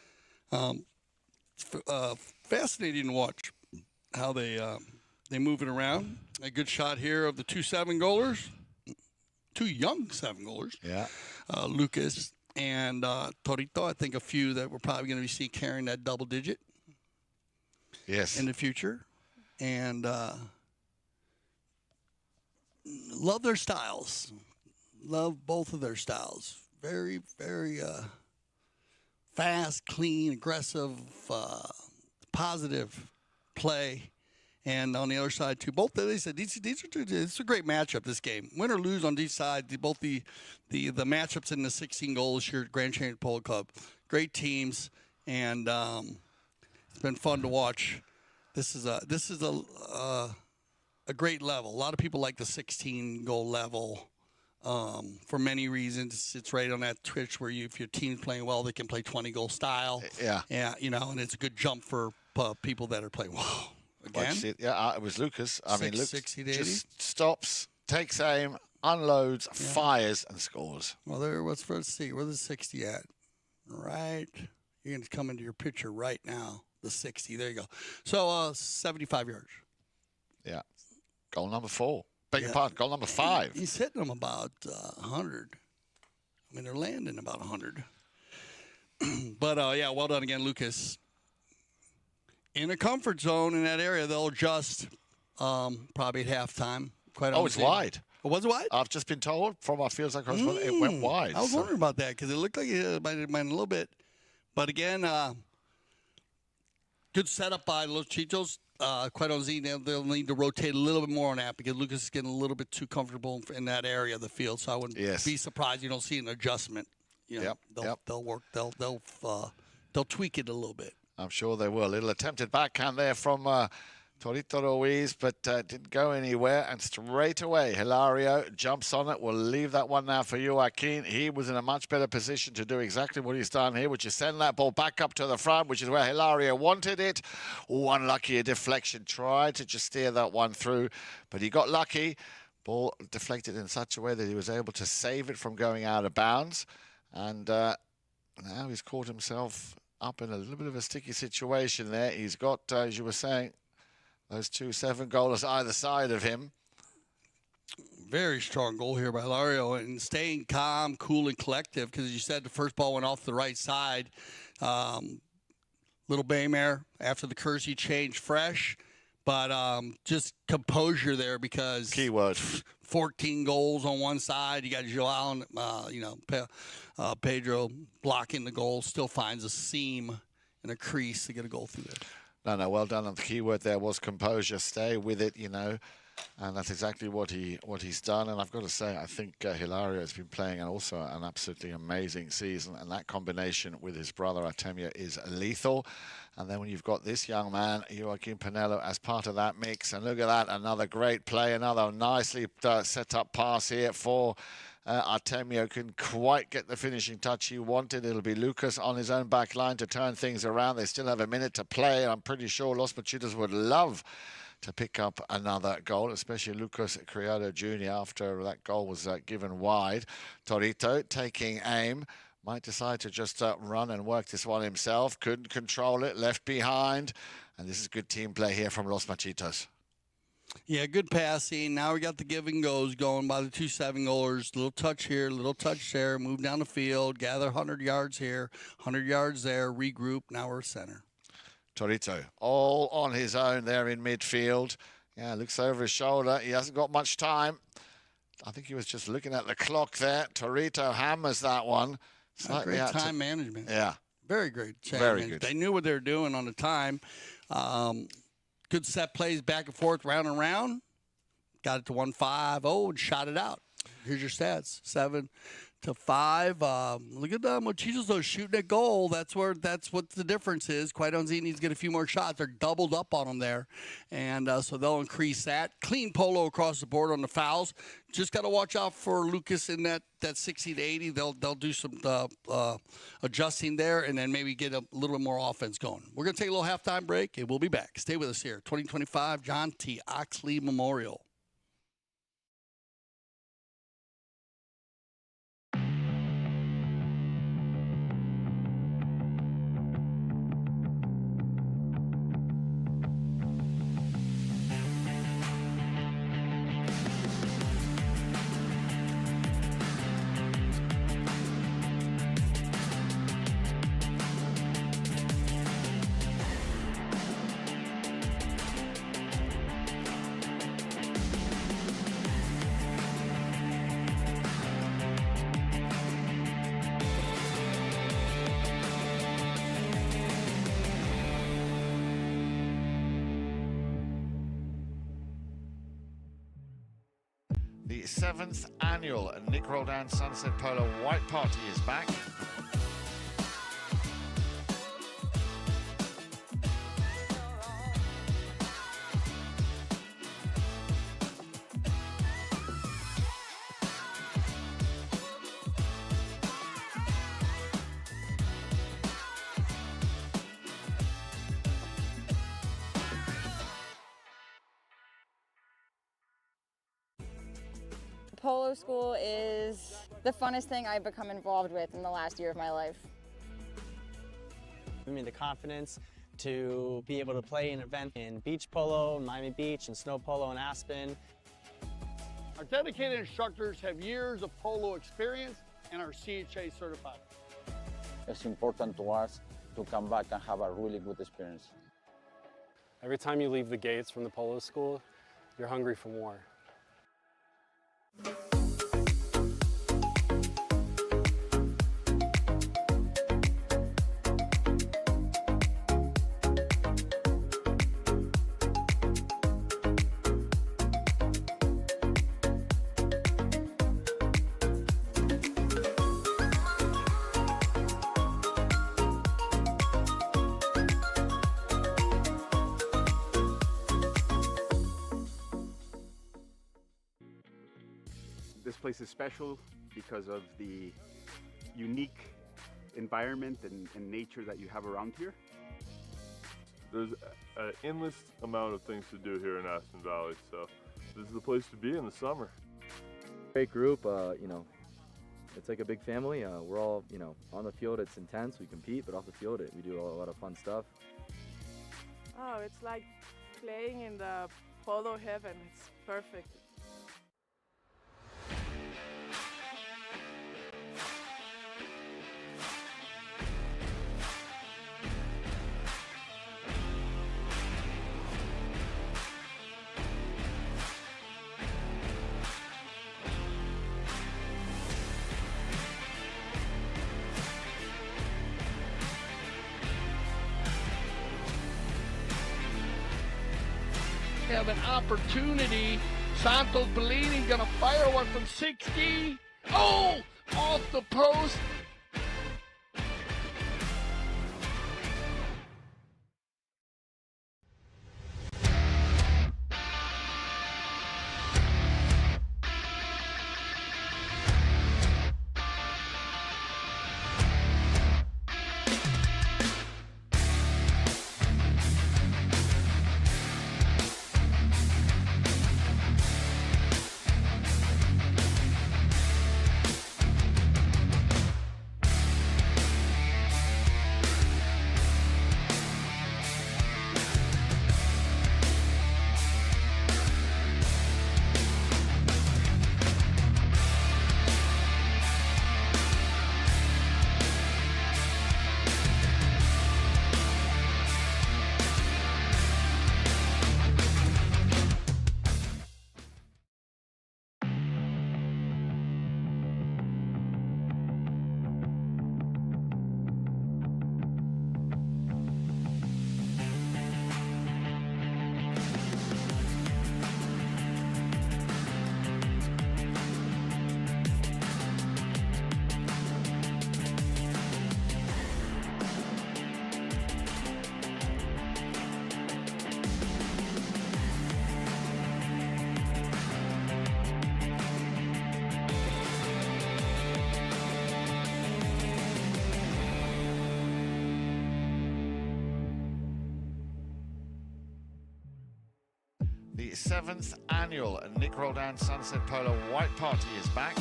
fascinating to watch how they move it around. A good shot here of the two young 7-goalers. Yeah. Lucas and Torito. I think a few that we're probably going to see carrying that double digit. Yes. In the future. And love their styles. Love both of their styles. Very, very fast, clean, aggressive, positive play. And on the other side, too, both they said these are two. It's a great matchup. This game, win or lose on each side, both the matchups in the 16 goals here at Grand Canyon Polo Club. Great teams, and it's been fun to watch. This is a great level. A lot of people like the 16-goal level for many reasons. It's right on that twitch where if your team's playing well, they can play 20-goal style. Yeah. Yeah, and it's a good jump for people that are playing well. Again? Yeah, it was Lucas. I mean, Lucas 60 to 80? just stops, takes aim, unloads, fires, and scores. Well, let's see. Where's the 60 at? Right. You're going to come into your picture right now. The 60. There you go. So 75 yards. Yeah. Goal number 4. Beg your pardon. Goal number 5. He's hitting them about 100. I mean, they're landing about 100. But, well done again, Lucas. In a comfort zone in that area, they'll adjust probably at halftime. It's wide. Oh, was it wide? I've just been told from our fields correspondent it went wide. I was wondering about that because it looked like it might have been a little bit. But again, good setup by Los Machitos. Quite honestly, they'll need to rotate a little bit more on that because Lucas is getting a little bit too comfortable in that area of the field. So I wouldn't be surprised you don't see an adjustment. They'll work. They'll tweak it a little bit. I'm sure they will. A little attempted backhand there from Torito Ruiz, but didn't go anywhere. And straight away, Hilario jumps on it. We'll leave that one now for Joaquín. He was in a much better position to do exactly what he's done here, which is send that ball back up to the front, which is where Hilario wanted it. Unlucky, a deflection. Tried to just steer that one through, but he got lucky. Ball deflected in such a way that he was able to save it from going out of bounds. And now he's caught himself up in a little bit of a sticky situation there. He's got, as you were saying, those two 7-goalers either side of him. Very strong goal here by Hilario, and staying calm, cool, and collective, because as you said, the first ball went off the right side. Little Baymare after the Kersey change fresh, but just composure there because keyword 14 goals on one side. You got Joao and Pedro blocking the goal, still finds a seam and a crease to get a goal through there. No, well done. And the key word there was composure. Stay with it, And that's exactly what he's done. And I've got to say, I think Hilario has been playing also an absolutely amazing season. And that combination with his brother Artemio is lethal. And then when you've got this young man, Joaquín Panelo, as part of that mix. And look at that, another great play, another nicely set up pass here for Artemio. Couldn't quite get the finishing touch he wanted. It'll be Lucas on his own back line to turn things around. They still have a minute to play. I'm pretty sure Los Machitos would love to pick up another goal, especially Lucas Criado Jr. after that goal was given wide. Torito taking aim. Might decide to just run and work this one himself. Couldn't control it, left behind. And this is good team play here from Los Machitos. Yeah, good passing. Now we got the give and goes going by the 2 7-goalers. Little touch here, little touch there. Move down the field, gather 100 yards here, 100 yards there, regroup. Now we're center. Torito all on his own there in midfield. Yeah, looks over his shoulder. He hasn't got much time. I think he was just looking at the clock there. Torito hammers that one. Great time management. Yeah. Very great. Very good. They knew what they were doing on the time. Good set plays back and forth, round and round. Got it to 1-5-0 and shot it out. Here's your stats: 7-5. Look at the Machitos though shooting that goal. That's what the difference is. Quaidonzi needs to get a few more shots. They're doubled up on them there, and so they'll increase that. Clean polo across the board on the fouls. Just got to watch out for Lucas in that 60 to 80. They'll do some adjusting there, and then maybe get a little bit more offense going. We're gonna take a little halftime break, and we'll be back. Stay with us here. 2025 John T. Oxley Memorial. The 7th annual Nick Roldan Sunset Polo White Party is back. Polo school is the funnest thing I've become involved with in the last year of my life. I mean, the confidence to be able to play an event in beach polo, Miami Beach, and snow polo in Aspen. Our dedicated instructors have years of polo experience and are CHA certified. It's important to us to come back and have a really good experience. Every time you leave the gates from the polo school, you're hungry for more. This place is special because of the unique environment and nature that you have around here. There's an endless amount of things to do here in Aspen Valley, so this is the place to be in the summer. Great group, you know, it's like a big family. We're all, you know, on the field it's intense, we compete, but off the field we do a lot of fun stuff. Oh, it's like playing in the polo heaven. It's perfect. have an opportunity. Santos Bellini gonna fire one from 60. Oh, off the post. The 7th annual Nick Roldan Sunset Polo White Party is back.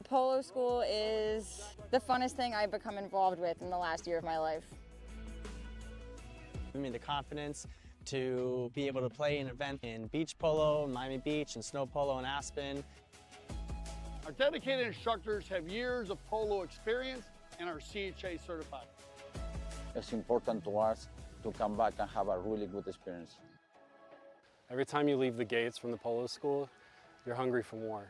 Polo school is the funnest thing I've become involved with in the last year of my life. Give me the confidence to be able to play an event in beach polo, Miami Beach, and snow polo in Aspen. Our dedicated instructors have years of polo experience and are CHA certified. It's important to us to come back and have a really good experience. Every time you leave the gates from the polo school, you're hungry for more.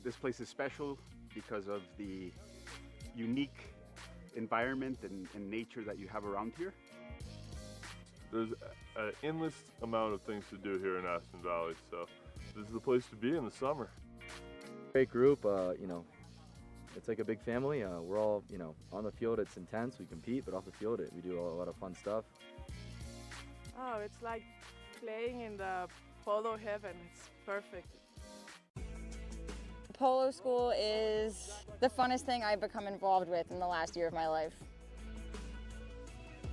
This place is special because of the unique environment and nature that you have around here. There's an endless amount of things to do here in Aspen Valley, so this is the place to be in the summer. Great group, you know, it's like a big family. We're all, you know, on the field it's intense, we compete, but off the field we do a lot of fun stuff. Oh, it's like playing in the polo heaven. It's perfect. Polo school is the funnest thing I've become involved with in the last year of my life.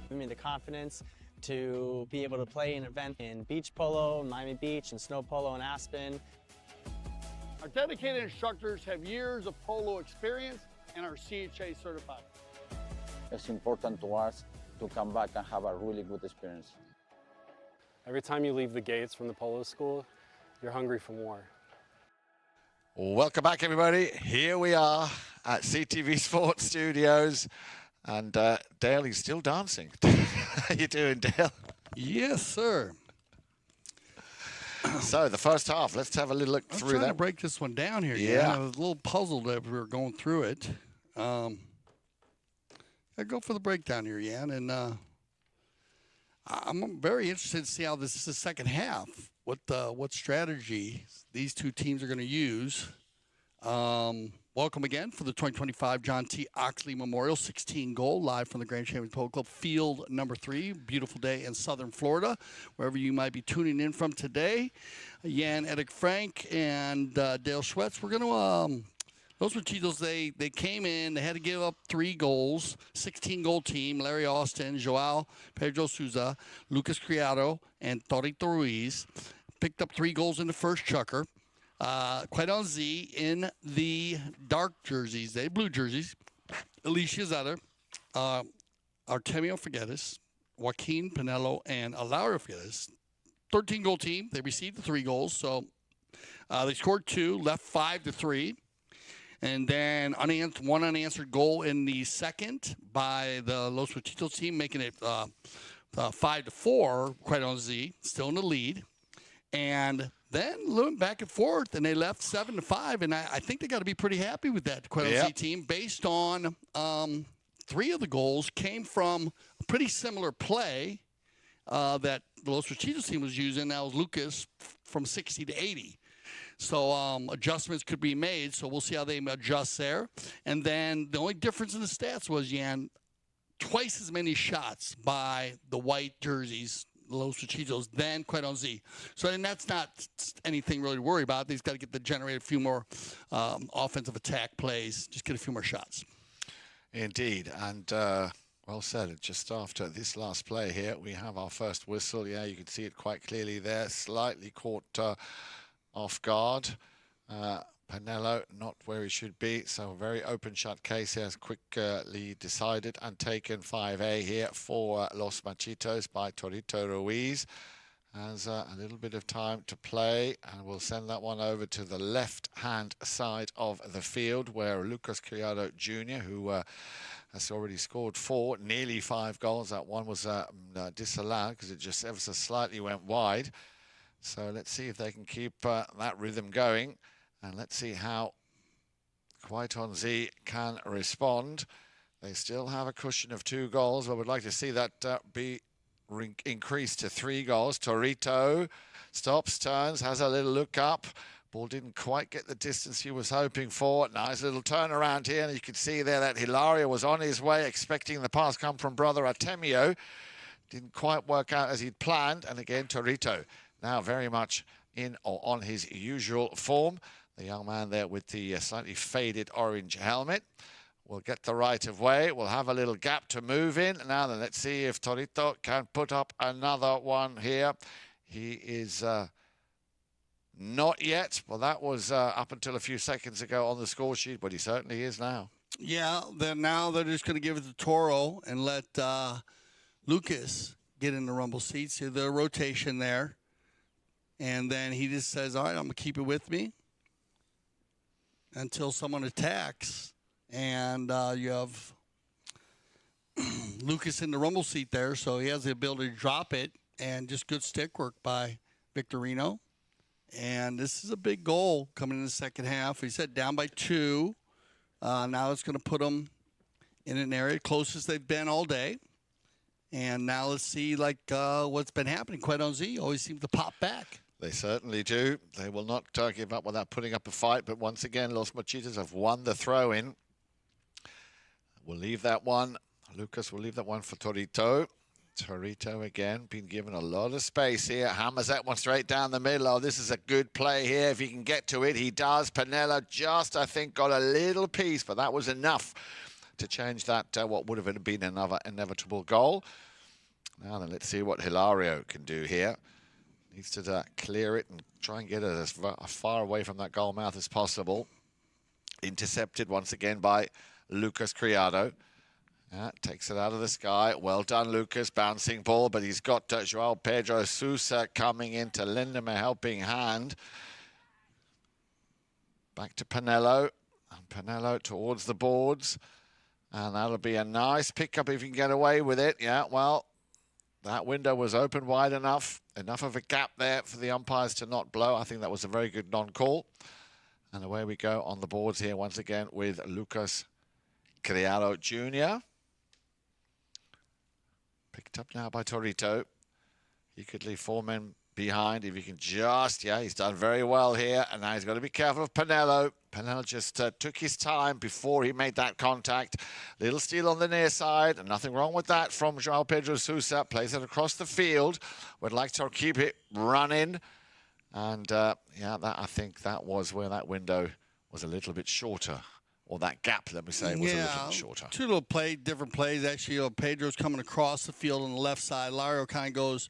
Give me the confidence to be able to play an event in beach polo, Miami Beach, and snow polo in Aspen. Our dedicated instructors have years of polo experience and are CHA certified. It's important to us to come back and have a really good experience. Every time you leave the gates from the polo school, you're hungry for more. Welcome back, everybody. Here we are at CTV Sports Studios, and Dale is still dancing. How you doing, Dale? Yes, sir. So the first half, let's have a little look through I'm trying that. to break this one down here. Yeah. I was a little puzzled that we were going through it. I go for the breakdown here, Jan, and I'm very interested to see how this is the second half. What strategy these two teams are going to use. welcome again for the 2025 John T. Oxley Memorial 16 goal live from the Grand Champions Polo Club Field number 3. Beautiful day in southern Florida, wherever you might be tuning in from today. Jan Edik Frank and Dale Schwetz. We're going to those Machitos, they came in, they had to give up 3 goals, 16-goal team, Larry Austin, Joao, Pedro Souza, Lucas Criado, and Torito Ruiz. Picked up 3 goals in the first chukker. Criado in the dark jerseys, they blue jerseys. Alecia Seidler, Artemio Figueras, Joaquín Panelo, and Hilario Figueras. 13-goal team. They received the 3 goals, so they scored 2, left 5-3. And then one unanswered goal in the second by the Los Machitos team, making it 5-4. Criado still in the lead. And then moving back and forth, and they left 7-5. And I think they got to be pretty happy with that Criado team, based on 3 of the goals came from a pretty similar play that the Los Machitos team was using. That was Lucas from 60 to 80. So adjustments could be made. So we'll see how they adjust there. And then the only difference in the stats was, Jan, twice as many shots by the white jerseys, Los Machitos, than Criado. So and that's not anything really to worry about. They've got to generate a few more offensive attack plays, just get a few more shots. Indeed. And well said. Just after this last play here, we have our first whistle. Yeah, you can see it quite clearly there. Slightly caught off guard. Panelo not where he should be, so a very open shot case here, has quickly decided and taken 5A here for Los Machitos by Torito Ruiz. Has a little bit of time to play, and we'll send that one over to the left-hand side of the field, where Lucas Criado Jr., who has already scored 4, nearly 5 goals. That one was disallowed because it just ever so slightly went wide. So let's see if they can keep that rhythm going. And let's see how Criado can respond. They still have a cushion of 2 goals, but would like to see that be increased to 3 goals. Torito stops, turns, has a little look up. Ball didn't quite get the distance he was hoping for. Nice little turnaround here, and you can see there that Hilario was on his way, expecting the pass come from brother Artemio. Didn't quite work out as he'd planned, and again Torito now very much in or on his usual form. The young man there with the slightly faded orange helmet will get the right of way. We'll have a little gap to move in. Now then, let's see if Torito can put up another one here. He is not yet. Well, that was up until a few seconds ago on the score sheet, but he certainly is now. Yeah, now they're just going to give it to Toro and let Lucas get in the rumble seats. See the rotation there. And then he just says, all right, I'm going to keep it with me until someone attacks. And you have Lucas in the rumble seat there, so he has the ability to drop it. And just good stick work by Victorino. And this is a big goal coming in the second half. He said down by 2. Now it's going to put them in an area closest they've been all day. And now let's see what's been happening. Criado always seems to pop back. They certainly do. They will not give up without putting up a fight. But once again, Los Machitos have won the throw-in. We'll leave that one. Lucas will leave that one for Torito. Torito again, been given a lot of space here. Hammers that one straight down the middle. Oh, this is a good play here. If he can get to it, he does. Panelo just, I think, got a little piece, but that was enough to change that, what would have been another inevitable goal. Now then, let's see what Hilario can do here. Needs to clear it and try and get it as far away from that goal mouth as possible. Intercepted once again by Lucas Criado. Takes it out of the sky. Well done, Lucas. Bouncing ball, but he's got Joao Pedro Souza coming in to lend him a helping hand. Back to Panelo. And Panelo towards the boards. And that'll be a nice pickup if you can get away with it. Yeah, well, that window was open wide enough. Enough of a gap there for the umpires to not blow. I think that was a very good non-call. And away we go on the boards here once again with Lucas Criado Jr. Picked up now by Torito. He could leave 4 men behind. If you can just, he's done very well here. And now he's got to be careful of Panelo. Panelo just took his time before he made that contact. Little steal on the near side. And nothing wrong with that from Joao Pedro Souza. Plays it across the field. Would like to keep it running. And, I think that was where that window was a little bit shorter. Or that gap, let me say, was a little bit shorter. Two little different plays. Actually, Pedro's coming across the field on the left side. Hilario kind of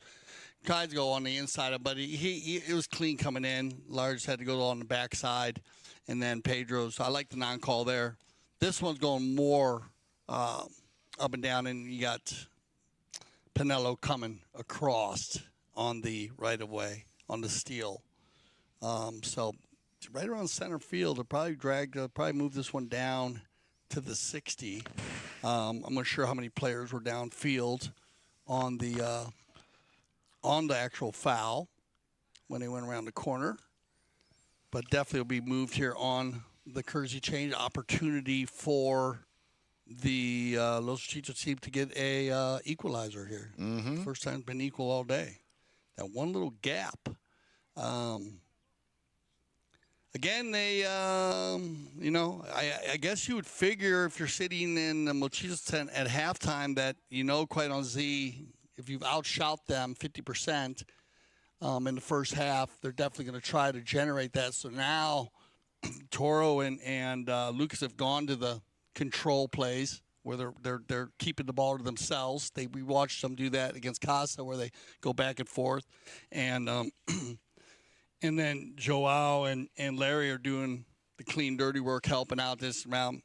tries to go on the inside, but it was clean coming in. Hilario just had to go on the backside. And then Pedro's, I like the non-call there. This one's going more up and down, and you got Panelo coming across on the right-of-way, on the steal. So right around center field, they'll probably move this one down to the 60. I'm not sure how many players were downfield on the actual foul when they went around the corner. But definitely will be moved here on the courtesy change. Opportunity for the Los Machitos team to get a equalizer here. Mm-hmm. First time it's been equal all day. That one little gap. Again, they, I guess you would figure if you're sitting in the Machitos tent at halftime that, quite on Z, if you've outshot them 50% in the first half, they're definitely going to try to generate that. So now Toro and Lucas have gone to the control plays where they're keeping the ball to themselves. We watched them do that against Casa where they go back and forth. And and then Joao and Larry are doing the clean, dirty work, helping out this round.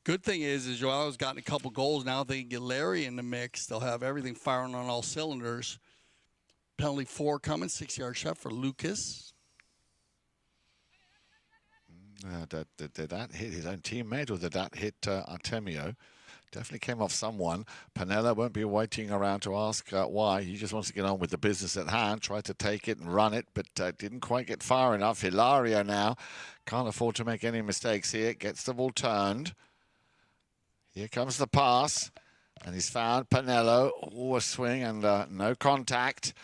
Good thing is Joao's gotten a couple goals. Now if they can get Larry in the mix, they'll have everything firing on all cylinders. Penalty 4 coming, 6-yard shot for Lucas. Did that hit his own teammate or did that hit Artemio? Definitely came off someone. Panelo won't be waiting around to ask why. He just wants to get on with the business at hand, tried to take it and run it, but didn't quite get far enough. Hilario now can't afford to make any mistakes here. Gets the ball turned. Here comes the pass, and he's found Panelo. Oh, a swing and no contact.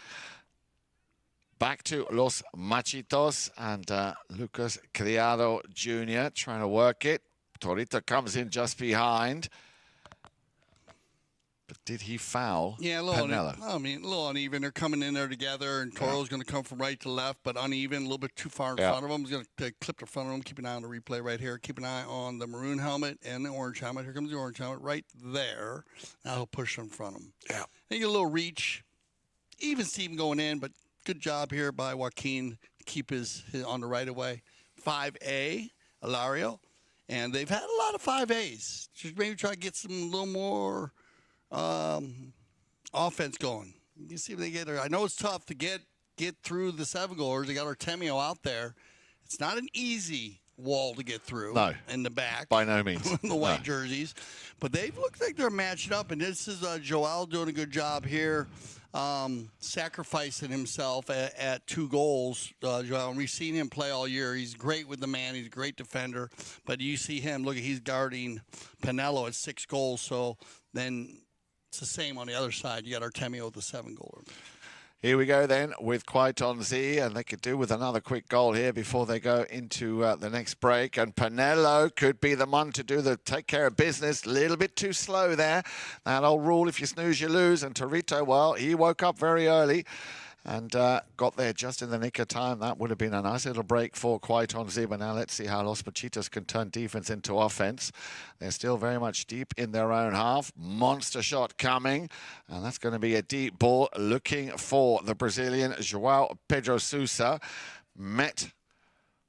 Back to Los Machitos and Lucas Criado Jr. trying to work it. Torito comes in just behind. But did he foul Panelo? A little uneven. They're coming in there together, and Toro's going to come from right to left, but uneven, a little bit too far in front of him. He's going to clip the front of him. Keep an eye on the replay right here. Keep an eye on the maroon helmet and the orange helmet. Here comes the orange helmet right there. Now he'll push in front of him. Yeah. They get a little reach. Even Steven going in, but good job here by Joaquin to keep his on the right away. 5A, Hilario. And they've had a lot of 5As. Just maybe try to get some a little more offense going. You see if they get there. I know it's tough to get through the 7-goalers. They got Artemio out there. It's not an easy wall to get through. No, in the back. By no means. The white jerseys. But they look like they're matched up. And this is Joao doing a good job here, sacrificing himself at 2 goals. Joao, and we've seen him play all year. He's great with the man. He's a great defender. But you see him, look, he's guarding Panelo at 6 goals. So then it's the same on the other side. You got Artemio with the 7-goaler. Here we go then with Quaiton Z, and they could do with another quick goal here before they go into the next break. And Panelo could be the one to take care of business. A little bit too slow there. That old rule, if you snooze, you lose. And Torito, well, he woke up very early and got there just in the nick of time. That would have been a nice little break for Quaiton Z. But now let's see how Los Machitos can turn defense into offense. They're still very much deep in their own half. Monster shot coming. And that's going to be a deep ball looking for the Brazilian Joao Pedro Souza.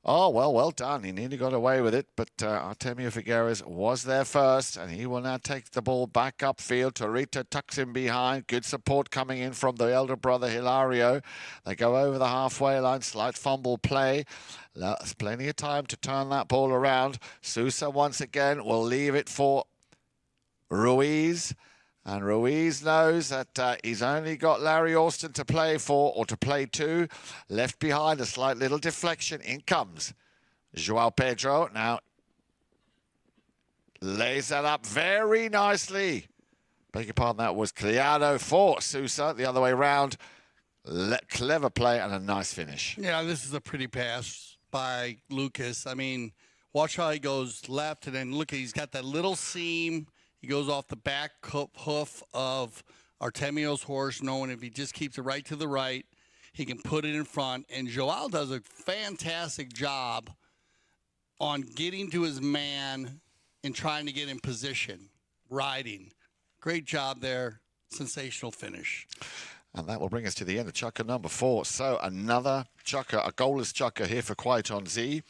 Oh, well done. He nearly got away with it, but Artemio Figueras was there first, and he will now take the ball back upfield. Torito tucks him behind. Good support coming in from the elder brother, Hilario. They go over the halfway line. Slight fumble play. There's plenty of time to turn that ball around. Souza once again will leave it for Ruiz. And Ruiz knows that he's only got Larry Austin to play for, or to play to. Left behind, a slight little deflection. In comes Joao Pedro. Now lays that up very nicely. Beg your pardon, that was Criado for Souza. The other way round. Clever play and a nice finish. Yeah, this is a pretty pass by Lucas. I mean, watch how he goes left, and then look, he's got that little seam. He goes off the back hoof of Artemio's horse, knowing if he just keeps it right to the right, he can put it in front. And Joao does a fantastic job on getting to his man and trying to get in position, riding. Great job there. Sensational finish. And that will bring us to the end of chukker number 4. So another chukker, a goalless chukker here for Quiet on Z.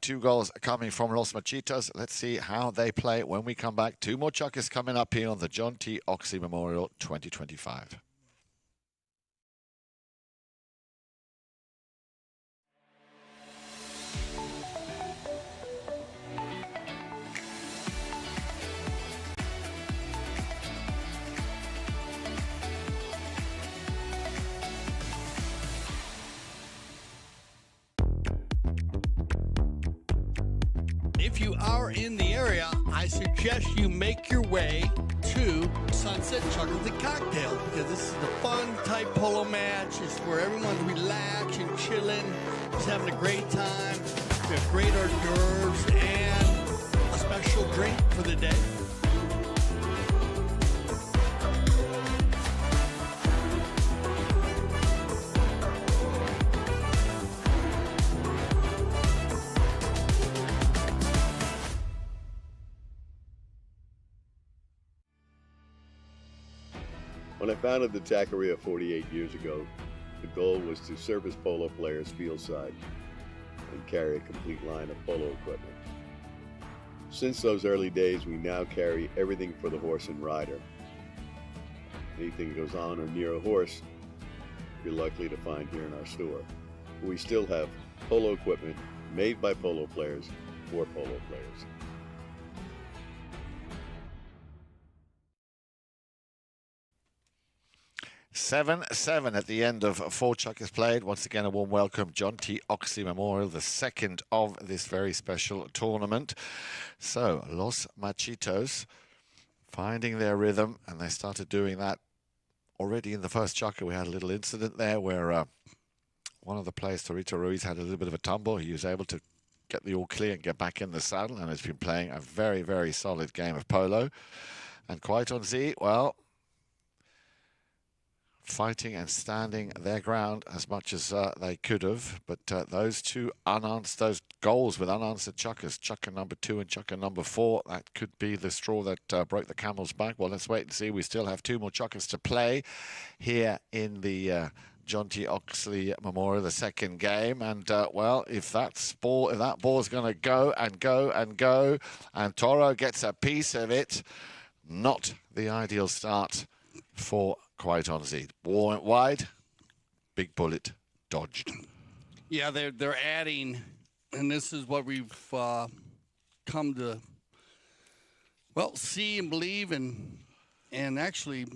2 goals coming from Los Machitos. Let's see how they play when we come back. 2 more chukkers coming up here on the John T. Oxley Memorial 2025. If you are in the area, I suggest you make your way to Sunset Chuckers and Cocktails, because this is the fun type polo match. It's where everyone's relaxing, chilling, just having a great time. We have great hors d'oeuvres and a special drink for the day. When I founded the taqueria 48 years ago, the goal was to service polo players fieldside and carry a complete line of polo equipment. Since those early days, we now carry everything for the horse and rider. Anything goes on or near a horse, you're likely to find here in our store. We still have polo equipment made by polo players for polo players. Seven at the end of 4 chukkers played. Once again, a warm welcome, John T. Oxley Memorial, the second of this very special tournament. So, Los Machitos finding their rhythm, and they started doing that already in the first chukker. We had a little incident there where one of the players, Torito Ruiz, had a little bit of a tumble. He was able to get the all clear and get back in the saddle, and has been playing a very, very solid game of polo. And Quiet on Z, well, fighting and standing their ground as much as they could have, but those goals with unanswered chukkers, chukker number 2 and chukker number 4, that could be the straw that broke the camel's back. Well, let's wait and see. We still have 2 more chukkers to play here in the John T. Oxley Memorial, the second game. And well, if that ball's going to go and go and go, and Toro gets a piece of it, not the ideal start for Quiet on Z. Ball went wide, big bullet dodged. Yeah, they're adding, and this is what we've come to, well, see and believe and actually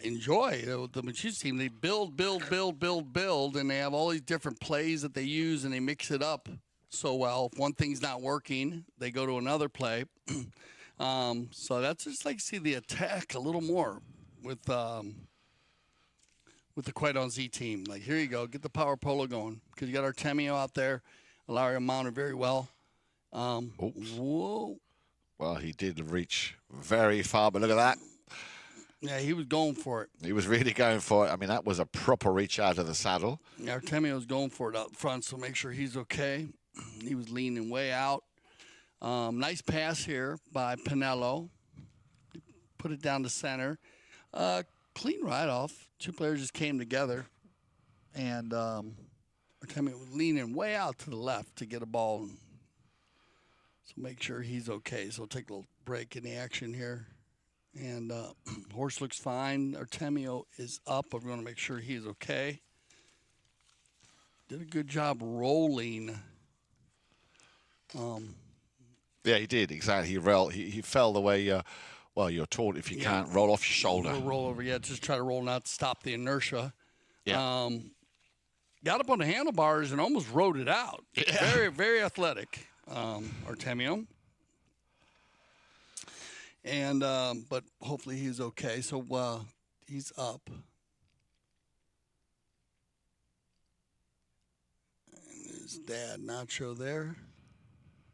enjoy. The Machitos team, they build, and they have all these different plays that they use, and they mix it up so well. If one thing's not working, they go to another play. So that's just like see the attack a little more with the Quiet on Z team. Like, here you go, get the power polo going, because you got Artemio out there. Hilario mounted very well. Whoa. Well, he did reach very far, but look at that. Yeah, he was going for it. He was really going for it. I mean, that was a proper reach out of the saddle. Yeah, Artemio was going for it out front, so make sure he's okay. He was leaning way out. Nice pass here by Panelo. Put it down to center. Clean ride-off. 2 players just came together, and Artemio was leaning way out to the left to get a ball. So make sure he's okay. So we'll take a little break in the action here. And horse looks fine. Artemio is up. We're going to make sure he's okay. Did a good job rolling. Yeah, he did, exactly. He fell the way... well, you're taught if you can't roll off your shoulder. Roll over, just try to roll not to stop the inertia. Yeah. Got up on the handlebars and almost rode it out. Yeah. Very, very athletic, Artemio. And but hopefully he's okay. So he's up. his dad, Nacho, there.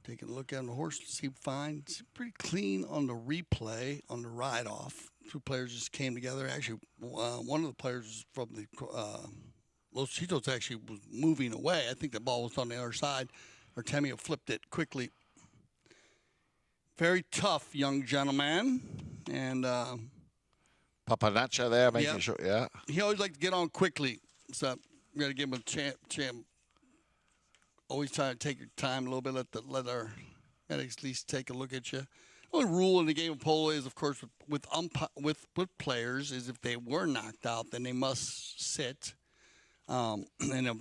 Taking a look at him. The horse seemed fine. Seemed pretty clean on the replay, on the ride-off. Two players just came together. Actually, one of the players from the Los Machitos actually was moving away. I think the ball was on the other side. Artemio flipped it quickly. Very tough young gentleman. And Papanacha there making sure, yeah. He always likes to get on quickly. So we got to give him a chance. Always try to take your time a little bit. Let our at least take a look at you. The only rule in the game of polo is, of course, with players, is if they were knocked out, then they must sit. And it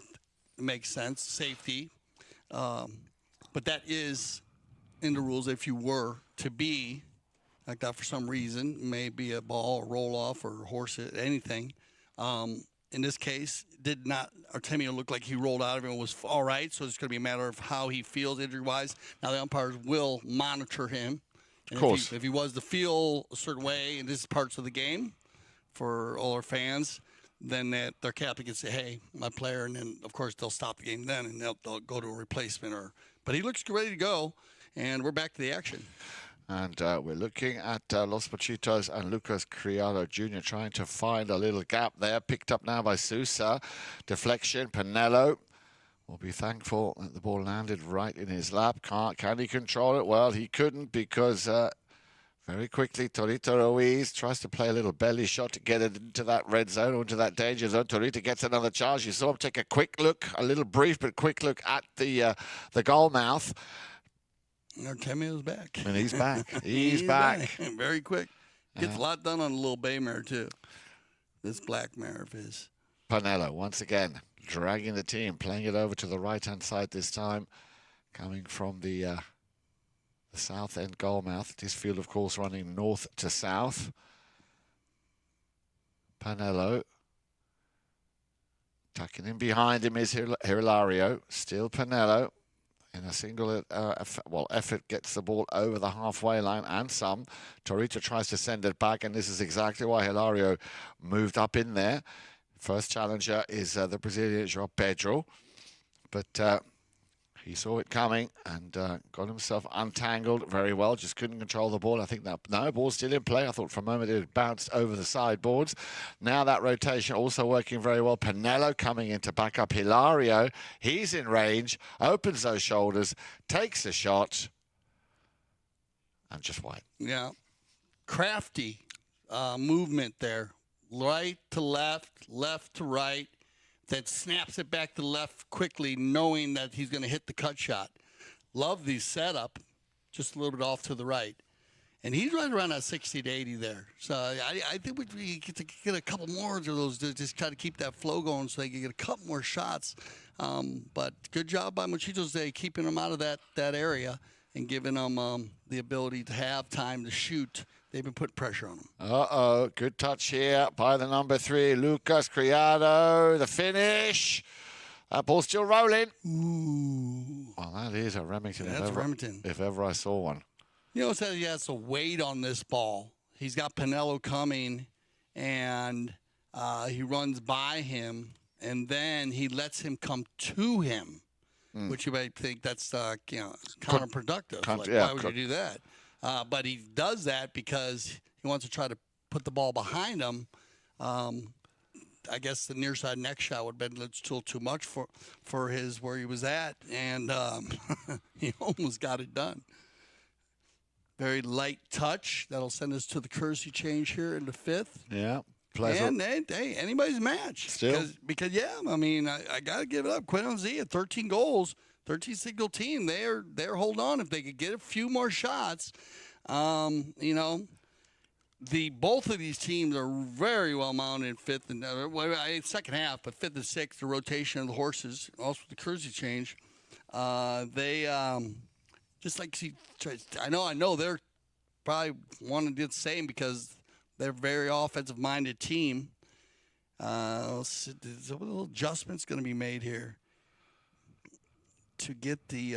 makes sense, safety. But that is in the rules. If you were to be knocked out for some reason, maybe a ball, or roll off, or horse it, anything. In this case, did not Artemio look like he rolled out? Everyone was all right, so it's going to be a matter of how he feels injury-wise. Now the umpires will monitor him. And of course. If he was to feel a certain way in this parts of the game for all our fans, then their captain can say, hey, my player, and then, of course, they'll stop the game then, and they'll go to a replacement. But he looks ready to go, and we're back to the action. And we're looking at Los Machitos and Lucas Criado Jr. trying to find a little gap there. Picked up now by Souza. Deflection. Panelo will be thankful that the ball landed right in his lap. Can he control it? Well, he couldn't because very quickly Torito Ruiz tries to play a little belly shot to get it into that red zone or into that danger zone. Torito gets another charge. You saw him take a quick look, a little brief but quick look at the goal mouth. Artemio's back. And he's back. He's back. Very quick. Gets a lot done on the little bay mare, too. This black mare of his. Panelo, once again, dragging the team, playing it over to the right-hand side this time, coming from the south end goal mouth. This field, of course, running north to south. Panelo. Tucking in behind him is Hilario. Still Panelo. In a single effort, gets the ball over the halfway line and some. Torito tries to send it back, and this is exactly why Hilario moved up in there. First challenger is the Brazilian Joao Pedro, but he saw it coming and got himself untangled very well. Just couldn't control the ball. I think that ball's still in play. I thought for a moment it had bounced over the sideboards. Now that rotation also working very well. Panelo coming in to back up Hilario. He's in range, opens those shoulders, takes a shot, and just wide. Yeah, crafty movement there. Right to left, left to right. That snaps it back to left quickly, knowing that he's going to hit the cut shot. Love the setup, just a little bit off to the right. And he's right around that 60 to 80 there. So I think we get a couple more of those to just try to keep that flow going so they can get a couple more shots. But good job by Machitos today, keeping them out of that area and giving them the ability to have time to shoot. They've been putting pressure on him. Uh-oh, good touch here by the number 3, Lucas Criado. The finish. That ball's still rolling. Ooh. Well, that is a Remington. That's Remington. If ever I saw one. You know, he has to wait on this ball. He's got Panelo coming, and he runs by him, and then he lets him come to him, which you might think that's counterproductive. Why would you do that? But he does that because he wants to try to put the ball behind him. I guess the near side neck shot would have been still too much for his where he was at, and he almost got it done. Very light touch. That'll send us to the courtesy change here in the 5th. Yeah. Pleasure. And hey, anybody's match. Still? Because I mean, I got to give it up. Quinn Z at 13 goals. 13 single team, they're holding on. If they could get a few more shots, both of these teams are very well mounted in 5th and second half, but 5th and 6th, the rotation of the horses, also the courtesy change. They just like I know they're probably want to do the same because they're a very offensive minded team. There's a little adjustments going to be made here to get the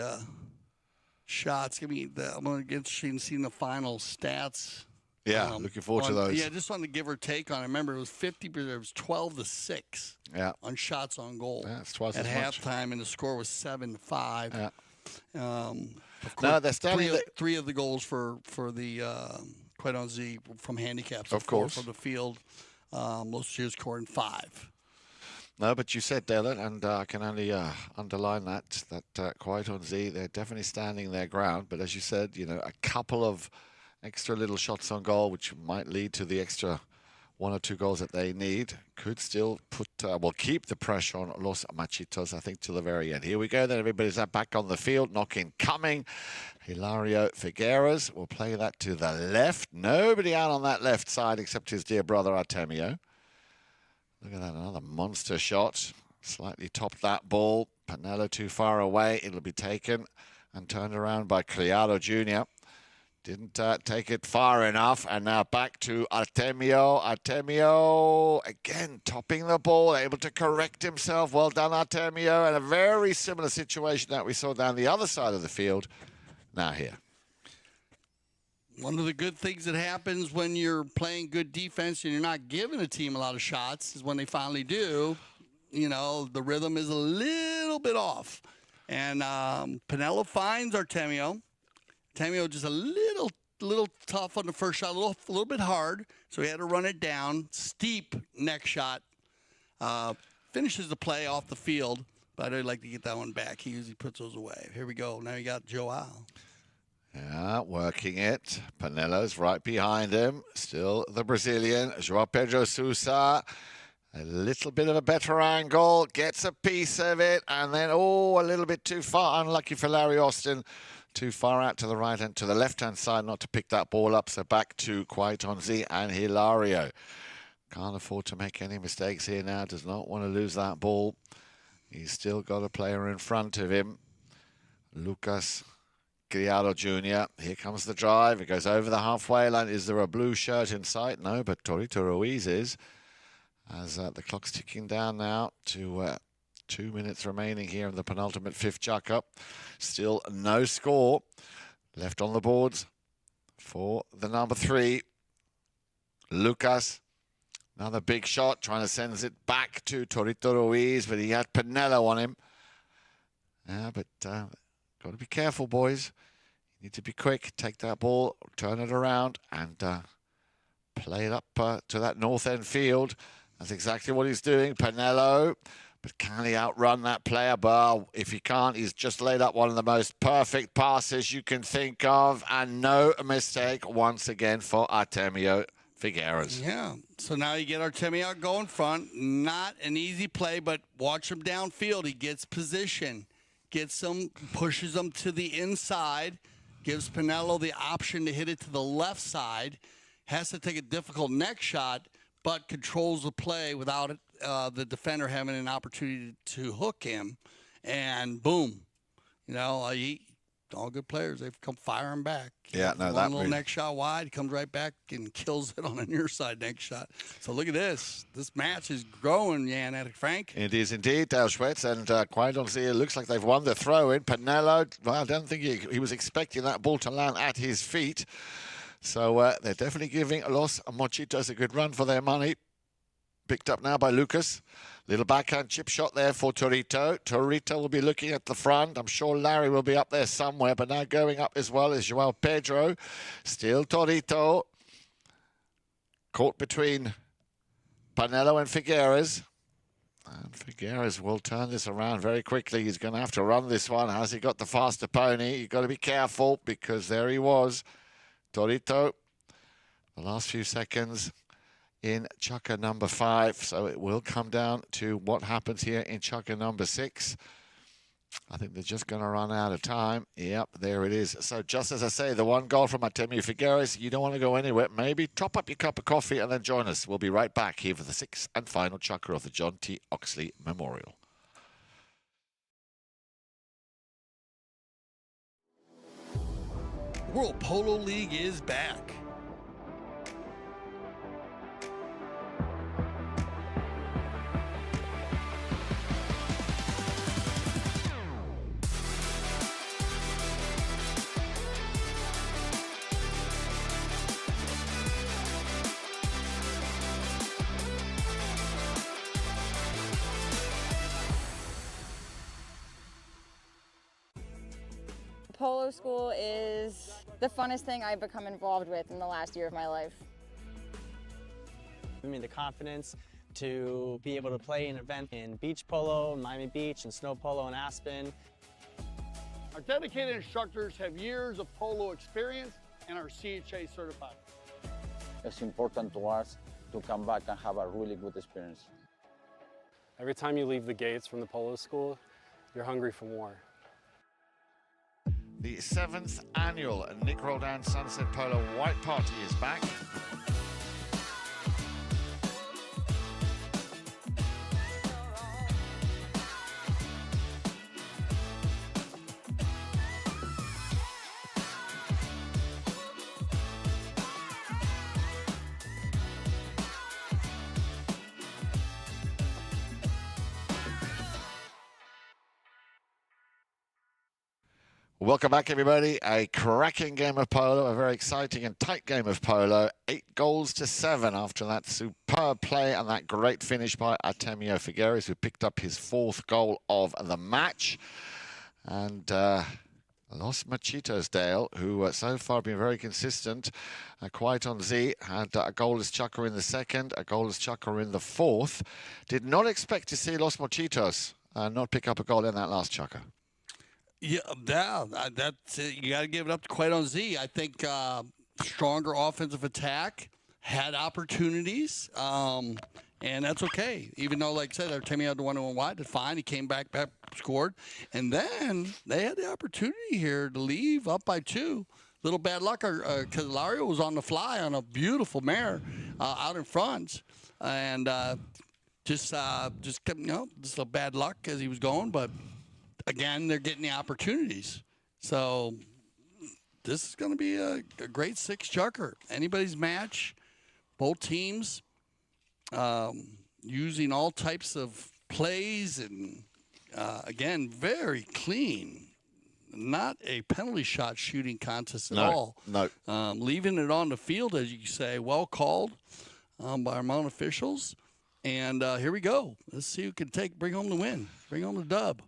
shots. I'm going to get interested in seeing the final stats. Yeah, looking forward to those. Yeah, just wanted to give her take on it. Remember, it was 50, but it was 12-6 on shots on goal. Yeah, it's twice at as much. halftime, and the score was 7-5. Yeah. Of course, No, they're standing three of the goals for the Criado Z from handicaps. Of course. From the field. Los Angeles scoring 5. No, but you said, Dylan, and I can only underline that Quiet on Z, they're definitely standing their ground. But as you said, a couple of extra little shots on goal, which might lead to the extra 1 or 2 goals that they need, could still keep the pressure on Los Machitos, I think, till the very end. Here we go, then everybody's back on the field, knocking coming. Hilario Figueras will play that to the left. Nobody out on that left side except his dear brother Artemio. Look at that, another monster shot. Slightly topped that ball. Panelo too far away. It'll be taken and turned around by Criado Jr. Didn't take it far enough. And now back to Artemio. Artemio, again, topping the ball, able to correct himself. Well done, Artemio. And a very similar situation that we saw down the other side of the field. Now here. One of the good things that happens when you're playing good defense and you're not giving a team a lot of shots is when they finally do, the rhythm is a little bit off. And Panelo finds Artemio. Artemio just a little tough on the first shot, a little bit hard, so he had to run it down. Steep neck shot. Finishes the play off the field, but I'd like to get that one back. He usually puts those away. Here we go. Now you got Joao. Yeah, working it. Panelo's right behind him. Still the Brazilian. Joao Pedro Souza. A little bit of a better angle. Gets a piece of it. And then, a little bit too far. Unlucky for Larry Austin. Too far out to the right and to the left-hand side not to pick that ball up. So back to Quaitonzi and Hilario. Can't afford to make any mistakes here now. Does not want to lose that ball. He's still got a player in front of him. Lucas Criado Jr. Here comes the drive. It goes over the halfway line. Is there a blue shirt in sight? No, but Torito Ruiz is. As the clock's ticking down now to 2 minutes remaining here in the penultimate 5th chuck-up. Still no score. Left on the boards for the number 3. Lucas. Another big shot. Trying to send it back to Torito Ruiz, but he had Panelo on him. Yeah, but got to be careful, boys. You need to be quick. Take that ball, turn it around, and play it up to that north end field. That's exactly what he's doing. Panelo. But can he outrun that player? Well, if he can't, he's just laid up one of the most perfect passes you can think of. And no mistake once again for Artemio Figueras. Yeah. So now you get Artemio go in front. Not an easy play, but watch him downfield. He gets position. Gets him, pushes him to the inside. Gives Panelo the option to hit it to the left side. Has to take a difficult neck shot, but controls the play without it. The defender having an opportunity to hook him, and boom, all good players. They've come firing back. Yeah, no, one little neck shot wide, comes right back and kills it on a near side neck shot. So look at this. This match is growing, Jan Frank. It is indeed, Dale Schwetz, and quite honestly, it looks like they've won the throw-in. Panelo, well, I don't think he was expecting that ball to land at his feet. So they're definitely giving Los Machitos a good run for their money. Picked up now by Lucas. Little backhand chip shot there for Torito. Torito will be looking at the front. I'm sure Larry will be up there somewhere, but now going up as well is Joao Pedro. Still Torito. Caught between Panelo and Figueras. And Figueras will turn this around very quickly. He's going to have to run this one. Has he got the faster pony? You've got to be careful because there he was. Torito. The last few seconds in chucker number 5, so it will come down to what happens here in chucker number 6. I think they're just going to run out of time. Yep, there it is. So just as I say, the one goal from Artemio Figueras, you don't want to go anywhere. Maybe top up your cup of coffee and then join us. We'll be right back here for the 6th and final chucker of the John T. Oxley Memorial. World Polo League is back. Polo school is the funnest thing I've become involved with in the last year of my life. Gave me the confidence to be able to play an event in beach polo, Miami Beach, and snow polo in Aspen. Our dedicated instructors have years of polo experience and are CHA certified. It's important to us to come back and have a really good experience. Every time you leave the gates from the polo school, you're hungry for more. The 7th annual Nick Roldan Sunset Polo White Party is back. Welcome back, everybody. A cracking game of polo, a very exciting and tight game of polo. 8 goals to 7 after that superb play and that great finish by Artemio Figueras, who picked up his 4th goal of the match. And Los Machitos, Dale, who so far have been very consistent, quite on Z, had a goalless chucker in the 2nd, a goalless chucker in the 4th. Did not expect to see Los Machitos not pick up a goal in that last chucker. Yeah, that's it. You got to give it up to Quite on Z. I think stronger offensive attack, had opportunities, and that's okay. Even though, like I said, Artemio had the 1-1 wide, that's fine. He came back, scored, and then they had the opportunity here to leave up by 2. Little bad luck, because Hilario was on the fly on a beautiful mare out in front, and just kept, just a bad luck as he was going, but. Again, they're getting the opportunities. So this is going to be a great 6 chucker. Anybody's match, both teams using all types of plays and, again, very clean. Not a penalty shot shooting contest at all. No. Leaving it on the field, as you say, well called by our Mount officials. And here we go. Let's see who can bring home the win, bring home the dub.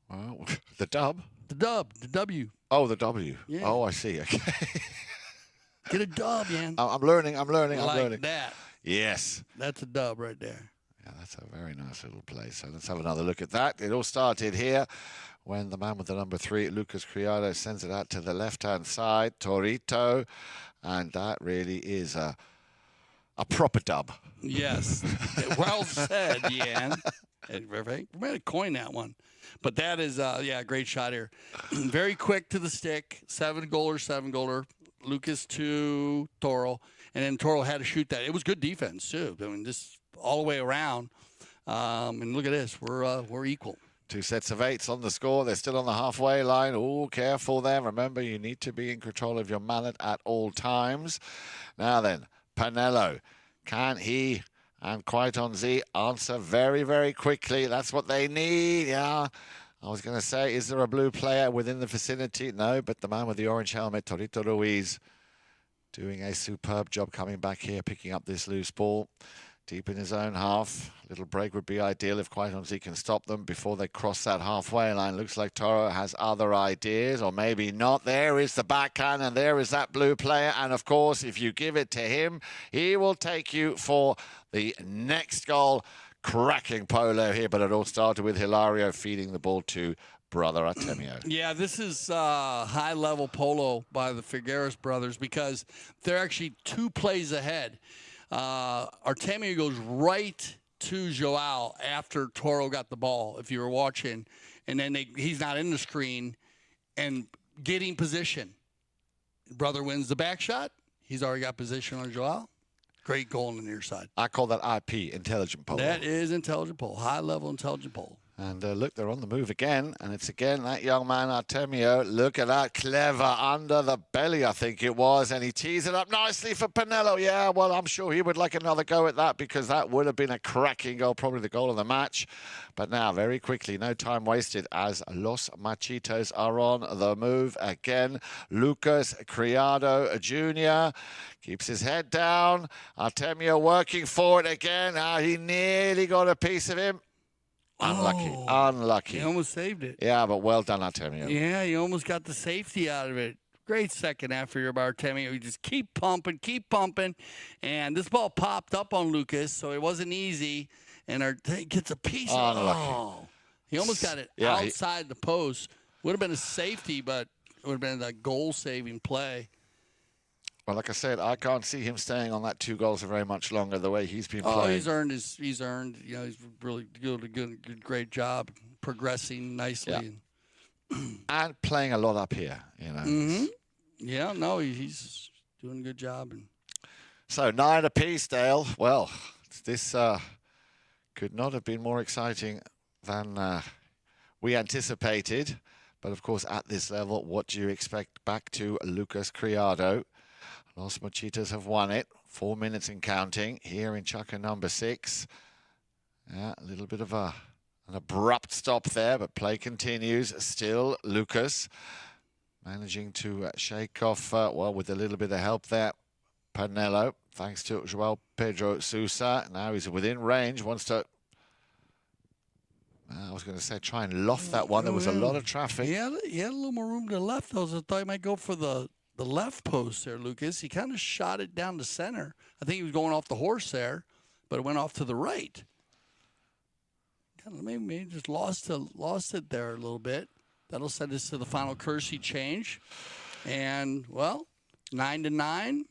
Well, the dub? The dub, the W. Oh, the W. Yeah. Oh, I see. Okay. Get a dub, man. I'm learning. Like that. Yes. That's a dub right there. Yeah, that's a very nice little play. So let's have another look at that. It all started here when the man with the number 3, Lucas Criado, sends it out to the left-hand side, Torito, and that really is a proper dub. Yes. Well said, Yan. We might have coined that one. But that is, a great shot here. Very quick to the stick. 7-goaler. Lucas to Toro. And then Toro had to shoot that. It was good defense, too. I mean, just all the way around. And look at this. We're equal. 2 sets of 8s on the score. They're still on the halfway line. Oh, careful there. Remember, you need to be in control of your mallet at all times. Now then, Panelo. Can he... And Quite on Z answer very, very quickly. That's what they need. Yeah. I was going to say, is there a blue player within the vicinity? No, but the man with the orange helmet, Torito Ruiz, doing a superb job coming back here, picking up this loose ball deep in his own half. A little break would be ideal if Quite on Z can stop them before they cross that halfway line. Looks like Toro has other ideas, or maybe not. There is the backhand, and there is that blue player. And, of course, if you give it to him, he will take you for the next goal. Cracking polo here, but it all started with Hilario feeding the ball to brother Artemio. Yeah, this is high-level polo by the Figueras brothers because they're actually 2 plays ahead. Artemio goes right to Joao after Toro got the ball, if you were watching, and then he's not in the screen and getting position. Brother wins the back shot. He's already got position on Joao. Great goal on the near side. I call that IP, intelligent polo. That is intelligent polo, high-level intelligent polo. And look, they're on the move again. And it's again that young man, Artemio. Look at that. Clever under the belly, I think it was. And he tees it up nicely for Panelo. Yeah, well, I'm sure he would like another go at that because that would have been a cracking goal, probably the goal of the match. But now, very quickly, no time wasted as Los Machitos are on the move again. Lucas Criado Jr. keeps his head down. Artemio working for it again. He nearly got a piece of him. Unlucky. He almost saved it. Yeah, but well done, Artemio. Yeah, he almost got the safety out of it. Great second half for your Artemio. You just keep pumping. And this ball popped up on Lucas, so it wasn't easy. And he gets a piece of it. He almost got it outside the post. Would have been a safety, but it would have been a goal-saving play. Well, like I said, I can't see him staying on that 2 goals for very much longer the way he's been playing. Oh, he's earned. He's really good, great job, progressing nicely. Yeah. And playing a lot up here, Mm-hmm. Yeah, no, he's doing a good job. So 9 apiece, Dale. Well, this could not have been more exciting than we anticipated. But, of course, at this level, what do you expect back to Lucas Criado? Los Machitos have won it. 4 minutes and counting here in Chukka number 6. Yeah, a little bit of an abrupt stop there, but play continues. Still Lucas managing to shake off, with a little bit of help there, Panelo, thanks to Joao Pedro Souza. Now he's within range, wants to... I was going to say try and loft that one. There was a lot of traffic. He had a little more room to the left, though, so I thought he might go for the left post there, Lucas. He kind of shot it down the center. I think he was going off the horse there, but it went off to the right. Maybe just lost it there a little bit. That'll send us to the final Kersey change. And, 9-9.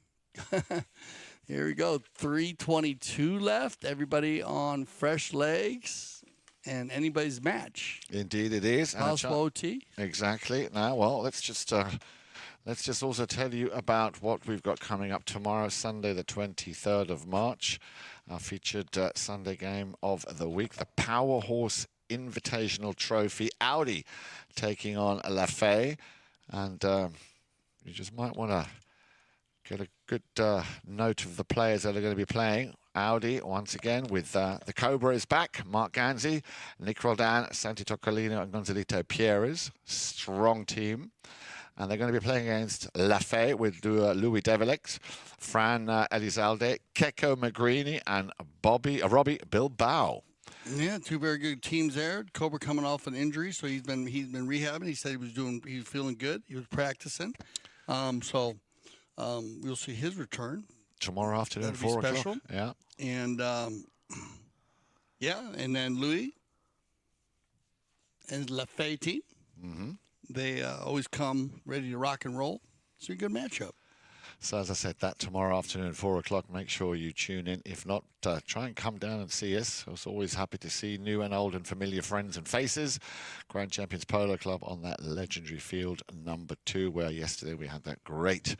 Here we go. 3:22 left. Everybody on fresh legs. And anybody's match. Indeed it is. Possible OT. Exactly. Now, let's just also tell you about what we've got coming up tomorrow, Sunday the 23rd of March. Our featured Sunday game of the week, the Power Horse Invitational Trophy. Audi taking on Lafay. And you just might want to get a good note of the players that are going to be playing. Audi, once again, with the Cobra is back. Mark Ganzi, Nick Roldan, Santi Toccolino, and Gonzalito Pierres. Strong team. And they're going to be playing against Lafay with Louis Develix, Fran Elizalde, Keko Magrini, and Robbie Bilbao. Yeah, 2 very good teams there. Cobra coming off an injury, so he's been rehabbing. He said he was feeling good. He was practicing. So we'll see his return. Tomorrow afternoon, 4 o'clock. Yeah. And, and then Louis and Lafay team. Mm-hmm. They always come ready to rock and roll. It's a good matchup. So, as I said, that tomorrow afternoon, 4 o'clock, make sure you tune in. If not, try and come down and see us. I was always happy to see new and old and familiar friends and faces. Grand Champions Polo Club on that legendary field number 2, where yesterday we had that great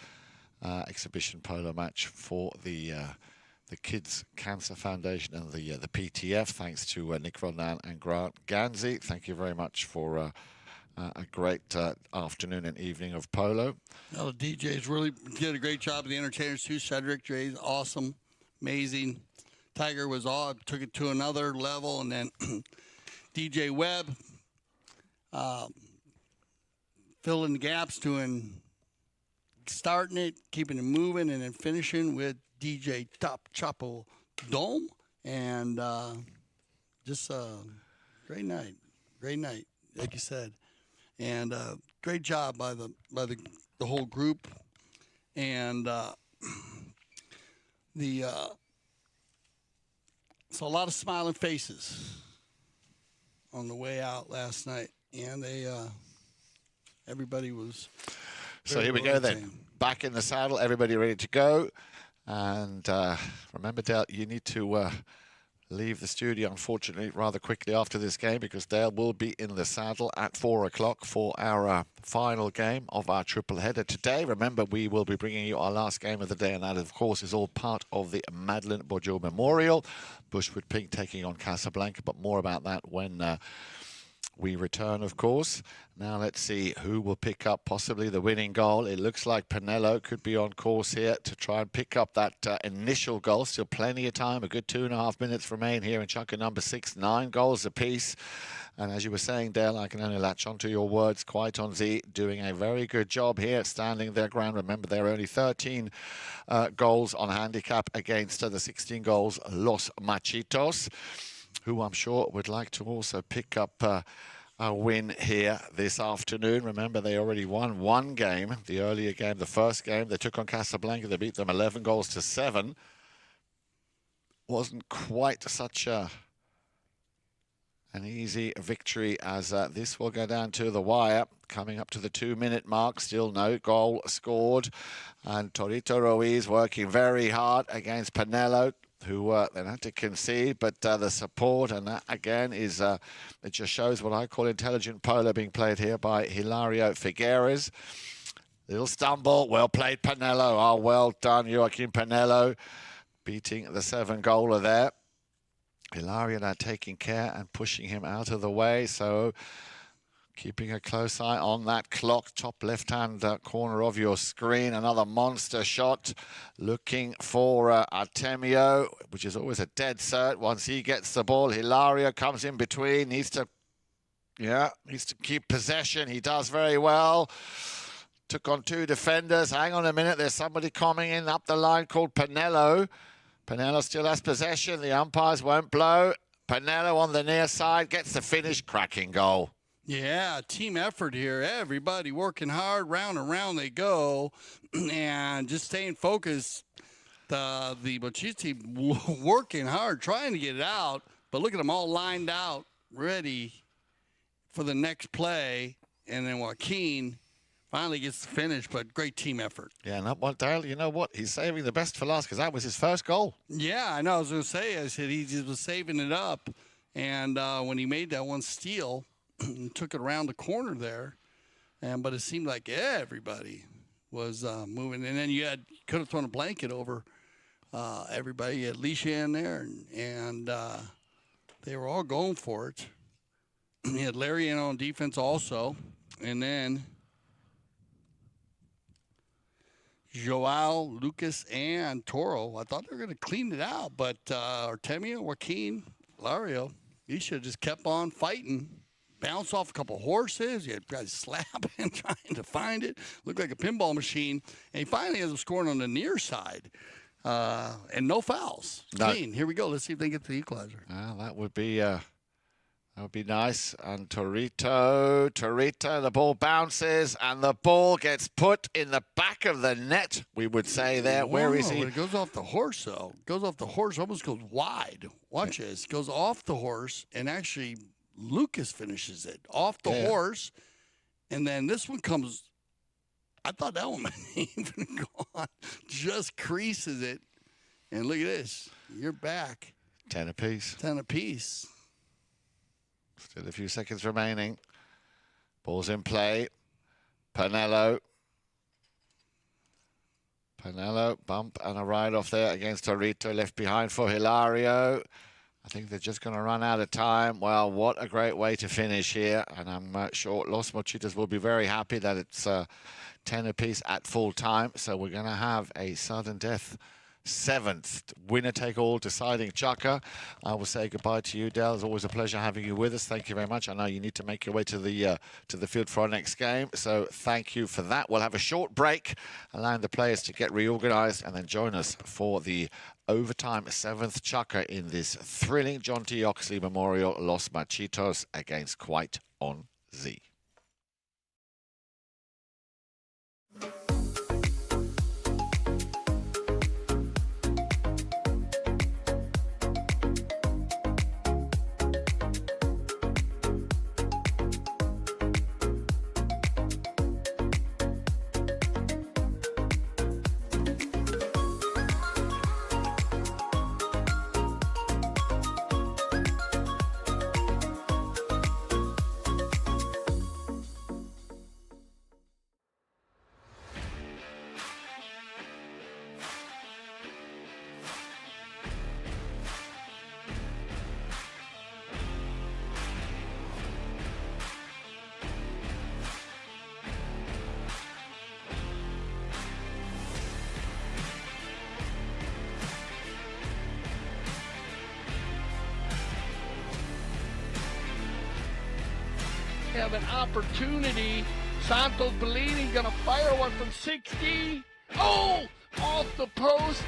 exhibition polo match for the Kids Cancer Foundation and the PTF. Thanks to Nick Ronan and Grant Ganzi. Thank you very much for a great afternoon and evening of polo. Well, the DJs really did a great job. The entertainers too. Cedric Jay's awesome, amazing. Tiger was took it to another level, and then DJ Webb filling the gaps, starting it, keeping it moving, and then finishing with DJ Top Chapo Dome. And just great night, like you said. And great job by the whole group. And so a lot of smiling faces on the way out last night. And everybody was... So here we go then. Back in the saddle, everybody ready to go. And remember, Dale, you need to leave the studio, unfortunately, rather quickly after this game, because Dale will be in the saddle at 4 o'clock for our final game of our triple header today. Remember, we will be bringing you our last game of the day, and that, of course, is all part of the Madeleine Bourgeot Memorial. Bushwood Pink taking on Casablanca, but more about that when... we return, of course. Now let's see who will pick up possibly the winning goal. It looks like Panelo could be on course here to try and pick up that initial goal. Still plenty of time. A good 2.5 minutes remain here in chunker number 6. 9 goals apiece. And as you were saying, Dale, I can only latch onto your words. Quite on Z doing a very good job here, standing their ground. Remember, there are only 13 goals on handicap against the 16 goals Los Machitos. who I'm sure would like to also pick up a win here this afternoon. Remember, they already won one game, the earlier game, the first game. They took on Casablanca. They beat them 11-7. Wasn't quite such an easy victory as this will go down to the wire. Coming up to the 2-minute mark, still no goal scored. And Torito Ruiz working very hard against Panelo, who then had to concede, but the support, and that again is, it just shows what I call intelligent polo being played here by Hilario Figueras. Little stumble, well played Panelo. Oh, well done, Joaquín Panelo, beating the 7-goaler there. Hilario now taking care and pushing him out of the way, so keeping a close eye on that clock, top left-hand corner of your screen. Another monster shot, looking for Artemio, which is always a dead cert. Once he gets the ball, Hilario comes in between, needs to keep possession. He does very well. Took on 2 defenders. Hang on a minute, there's somebody coming in up the line called Panelo. Panelo still has possession. The umpires won't blow. Panelo on the near side gets the finish. Cracking goal. Yeah, team effort here. Everybody working hard, round and round they go, and just staying focused. The Machitos team working hard, trying to get it out, but look at them all lined out, ready for the next play. And then Joaquin finally gets the finish, but great team effort. Yeah, and what, Dale, you know what? He's saving the best for last because that was his first goal. Yeah, I know. I was going to say, I said he just was saving it up, and when he made that one steal, took it around the corner there, but it seemed like everybody was moving. And then you could have thrown a blanket over everybody. You had Alecia in there, and they were all going for it. You had Larry in on defense also, and then Joao, Lucas, and Toro. I thought they were going to clean it out, but Artemio, Joaquin, Hilario, he should have just kept on fighting. Bounce off a couple horses. You had guys slapping, trying to find it. Looked like a pinball machine. And he finally has them scoring on the near side. And no fouls. No. Clean. Here we go. Let's see if they get the equalizer. Well, that would be nice. And Torito, the ball bounces, and the ball gets put in the back of the net, we would say there. Where is he? It goes off the horse, though. It goes off the horse, almost goes wide. Watch this. It goes off the horse, and actually Lucas finishes it off the horse, and then this one comes. I thought that one might even gone. Just creases it, and look at this. You're back. 10 apiece. 10 apiece. Still a few seconds remaining. Ball's in play. Panelo, bump and a ride off there against Torito. Left behind for Hilario. I think they're just going to run out of time. Well, what a great way to finish here. And I'm sure Los Machitos will be very happy that it's 10 apiece at full time. So we're going to have a sudden death 7th winner-take-all deciding chukker. I will say goodbye to you, Del. It's always a pleasure having you with us. Thank you very much. I know you need to make your way to the field for our next game, so thank you for that. We'll have a short break, allowing the players to get reorganized, and then join us for the overtime 7th chukker in this thrilling John T. Oxley Memorial Los Machitos against Quite on Z. Have an opportunity. Santos Bellini gonna fire one from 60. Oh, off the post.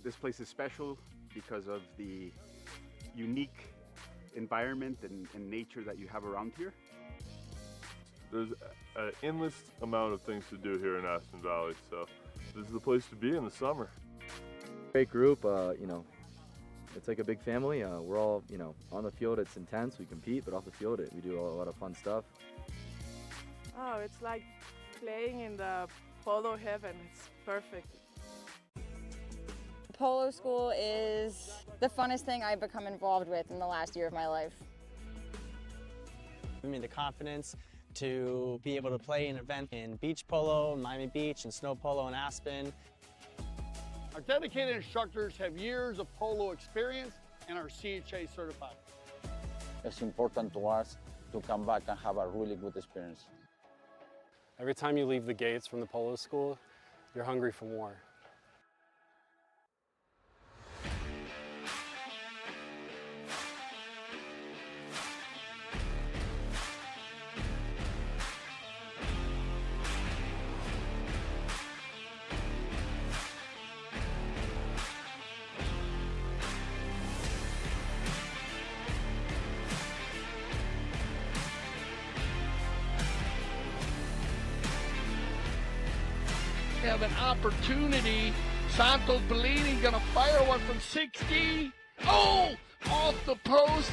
This place is special because of the unique environment and nature that you have around here. There's an endless amount of things to do here in Aspen Valley, so this is the place to be in the summer. Great group, you know, it's like a big family. We're all, you know, on the field it's intense, we compete, but off the field we do a lot of fun stuff. Oh, it's like playing in the polo heaven. It's perfect. Polo school is the funnest thing I've become involved with in the last year of my life. Gave me the confidence to be able to play an event in beach polo, Miami Beach, and snow polo in Aspen. Our dedicated instructors have years of polo experience and are CHA certified. It's important to us to come back and have a really good experience. Every time you leave the gates from the polo school, you're hungry for more. Have an opportunity. Santos Bellini gonna fire one from 60. Oh, off the post.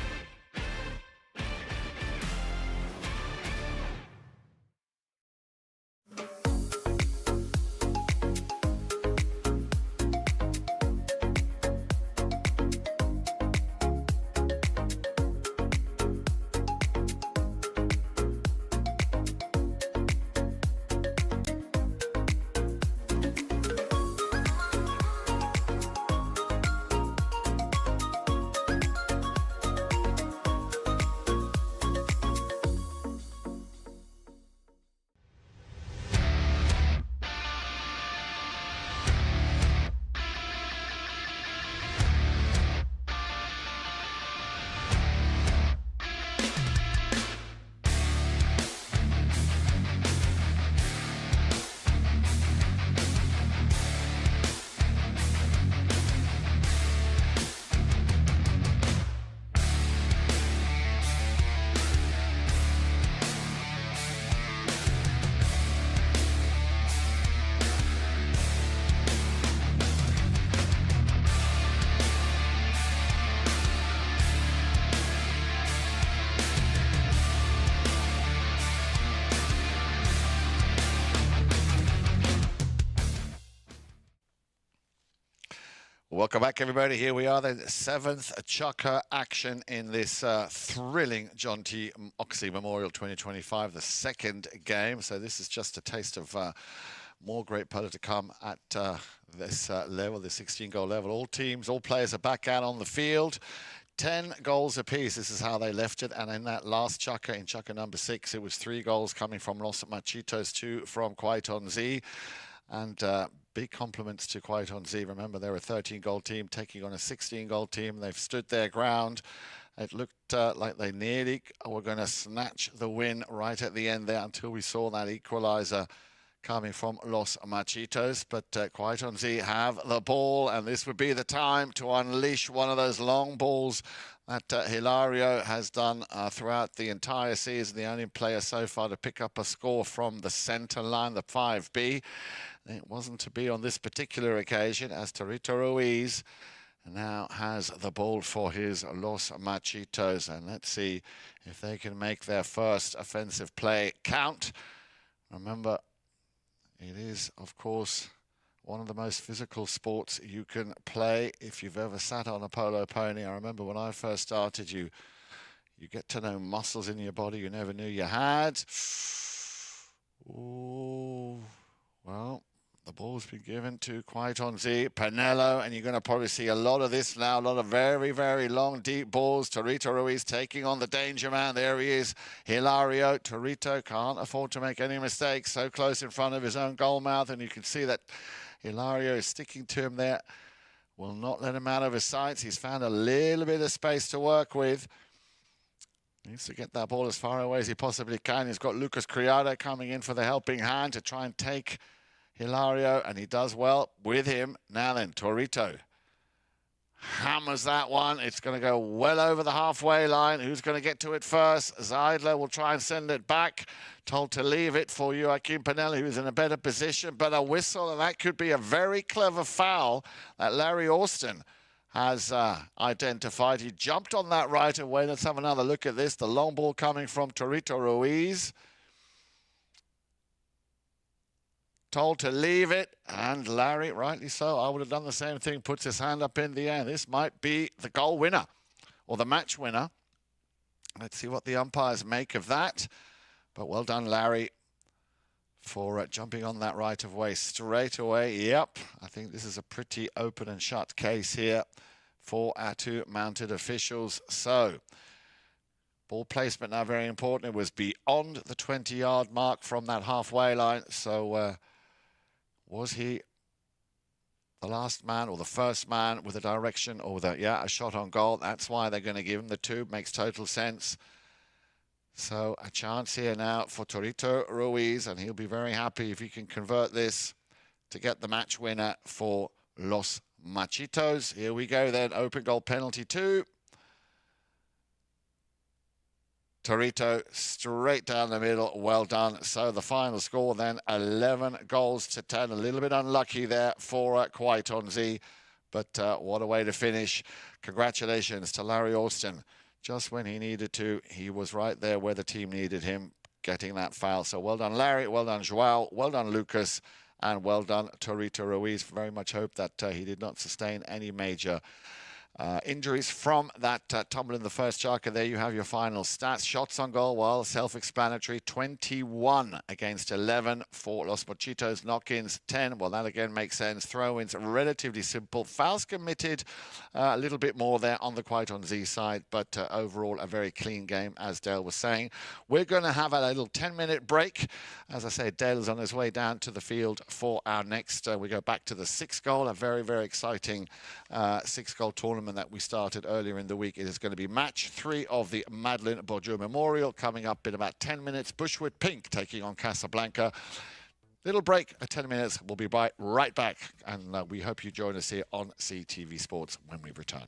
Welcome back, everybody. Here we are, the seventh Chukker action in this thrilling John T. Oxley Memorial 2025, the second game. So this is just a taste of more great polo to come at this level, the 16-goal level. All teams, all players are back out on the field. 10 goals apiece. This is how they left it. And in that last Chukker, in Chukker number 6, it was 3 goals coming from Los Machitos, 2 from Kwaiton Z. And big compliments to Kwaiton Z. Remember, they're a 13-goal team taking on a 16-goal team. They've stood their ground. It looked like they nearly were going to snatch the win right at the end there until we saw that equalizer coming from Los Machitos. But Kwaiton Z have the ball, and this would be the time to unleash one of those long balls that Hilario has done throughout the entire season. The only player so far to pick up a score from the center line, the 5B. It wasn't to be on this particular occasion, as Torito Ruiz now has the ball for his Los Machitos. And let's see if they can make their first offensive play count. Remember, it is, of course, one of the most physical sports you can play if you've ever sat on a polo pony. I remember when I first started, you get to know muscles in your body you never knew you had. Ooh, well, the ball's been given to Kwaiton Z, Panelo, and you're going to probably see a lot of this now, a lot of very, very long, deep balls. Torito Ruiz taking on the danger man. There he is, Hilario. Torito can't afford to make any mistakes, so close in front of his own goal mouth, and you can see that Hilario is sticking to him there. Will not let him out of his sights. He's found a little bit of space to work with. Needs to get that ball as far away as he possibly can. He's got Lucas Criado coming in for the helping hand to try and take Hilario, and he does well with him. Now then, Torito hammers that one. It's going to go well over the halfway line. Who's going to get to it first? Seidler will try and send it back. Told to leave it for Joaquín Panelo, who's in a better position. But a whistle, and that could be a very clever foul that Larry Austin has identified. He jumped on that right away. Let's have another look at this. The long ball coming from Torito Ruiz. Told to leave it, and Larry, rightly so, I would have done the same thing, puts his hand up in the air. This might be the goal winner, or the match winner. Let's see what the umpires make of that. But well done, Larry, for jumping on that right of way straight away. Yep, I think this is a pretty open and shut case here for our two mounted officials. So, ball placement now very important. It was beyond the 20-yard mark from that halfway line. So, was he the last man or the first man with a direction or a shot on goal? That's why they're going to give him the 2. Makes total sense. So a chance here now for Torito Ruiz, and he'll be very happy if he can convert this to get the match winner for Los Machitos. Here we go then, open goal penalty 2. Torito straight down the middle, well done. So the final score then, 11 goals to 10. A little bit unlucky there for Criado, but what a way to finish. Congratulations to Larry Austin. Just when he needed to, he was right there where the team needed him, getting that foul. So well done, Larry. Well done, Joao. Well done, Lucas. And well done, Torito Ruiz. Very much hope that he did not sustain any major injuries from that tumble in the first charker. There you have your final stats. Shots on goal, well, self-explanatory. 21 against 11 for Los Machitos. Knock-ins, 10. Well, that again makes sense. Throw-ins, relatively simple. Fouls committed a little bit more there on the Criado side, but overall a very clean game, as Dale was saying. We're going to have a little 10-minute break. As I say, Dale is on his way down to the field for our next. We go back to the 6th goal, a very, very exciting 6-goal tournament that we started earlier in the week. It is going to be match 3 of the Madeleine Bourdieu Memorial coming up in about 10 minutes. Bushwood Pink taking on Casablanca. Little break at 10 minutes. We'll be right back, and we hope you join us here on CTV Sports when we return.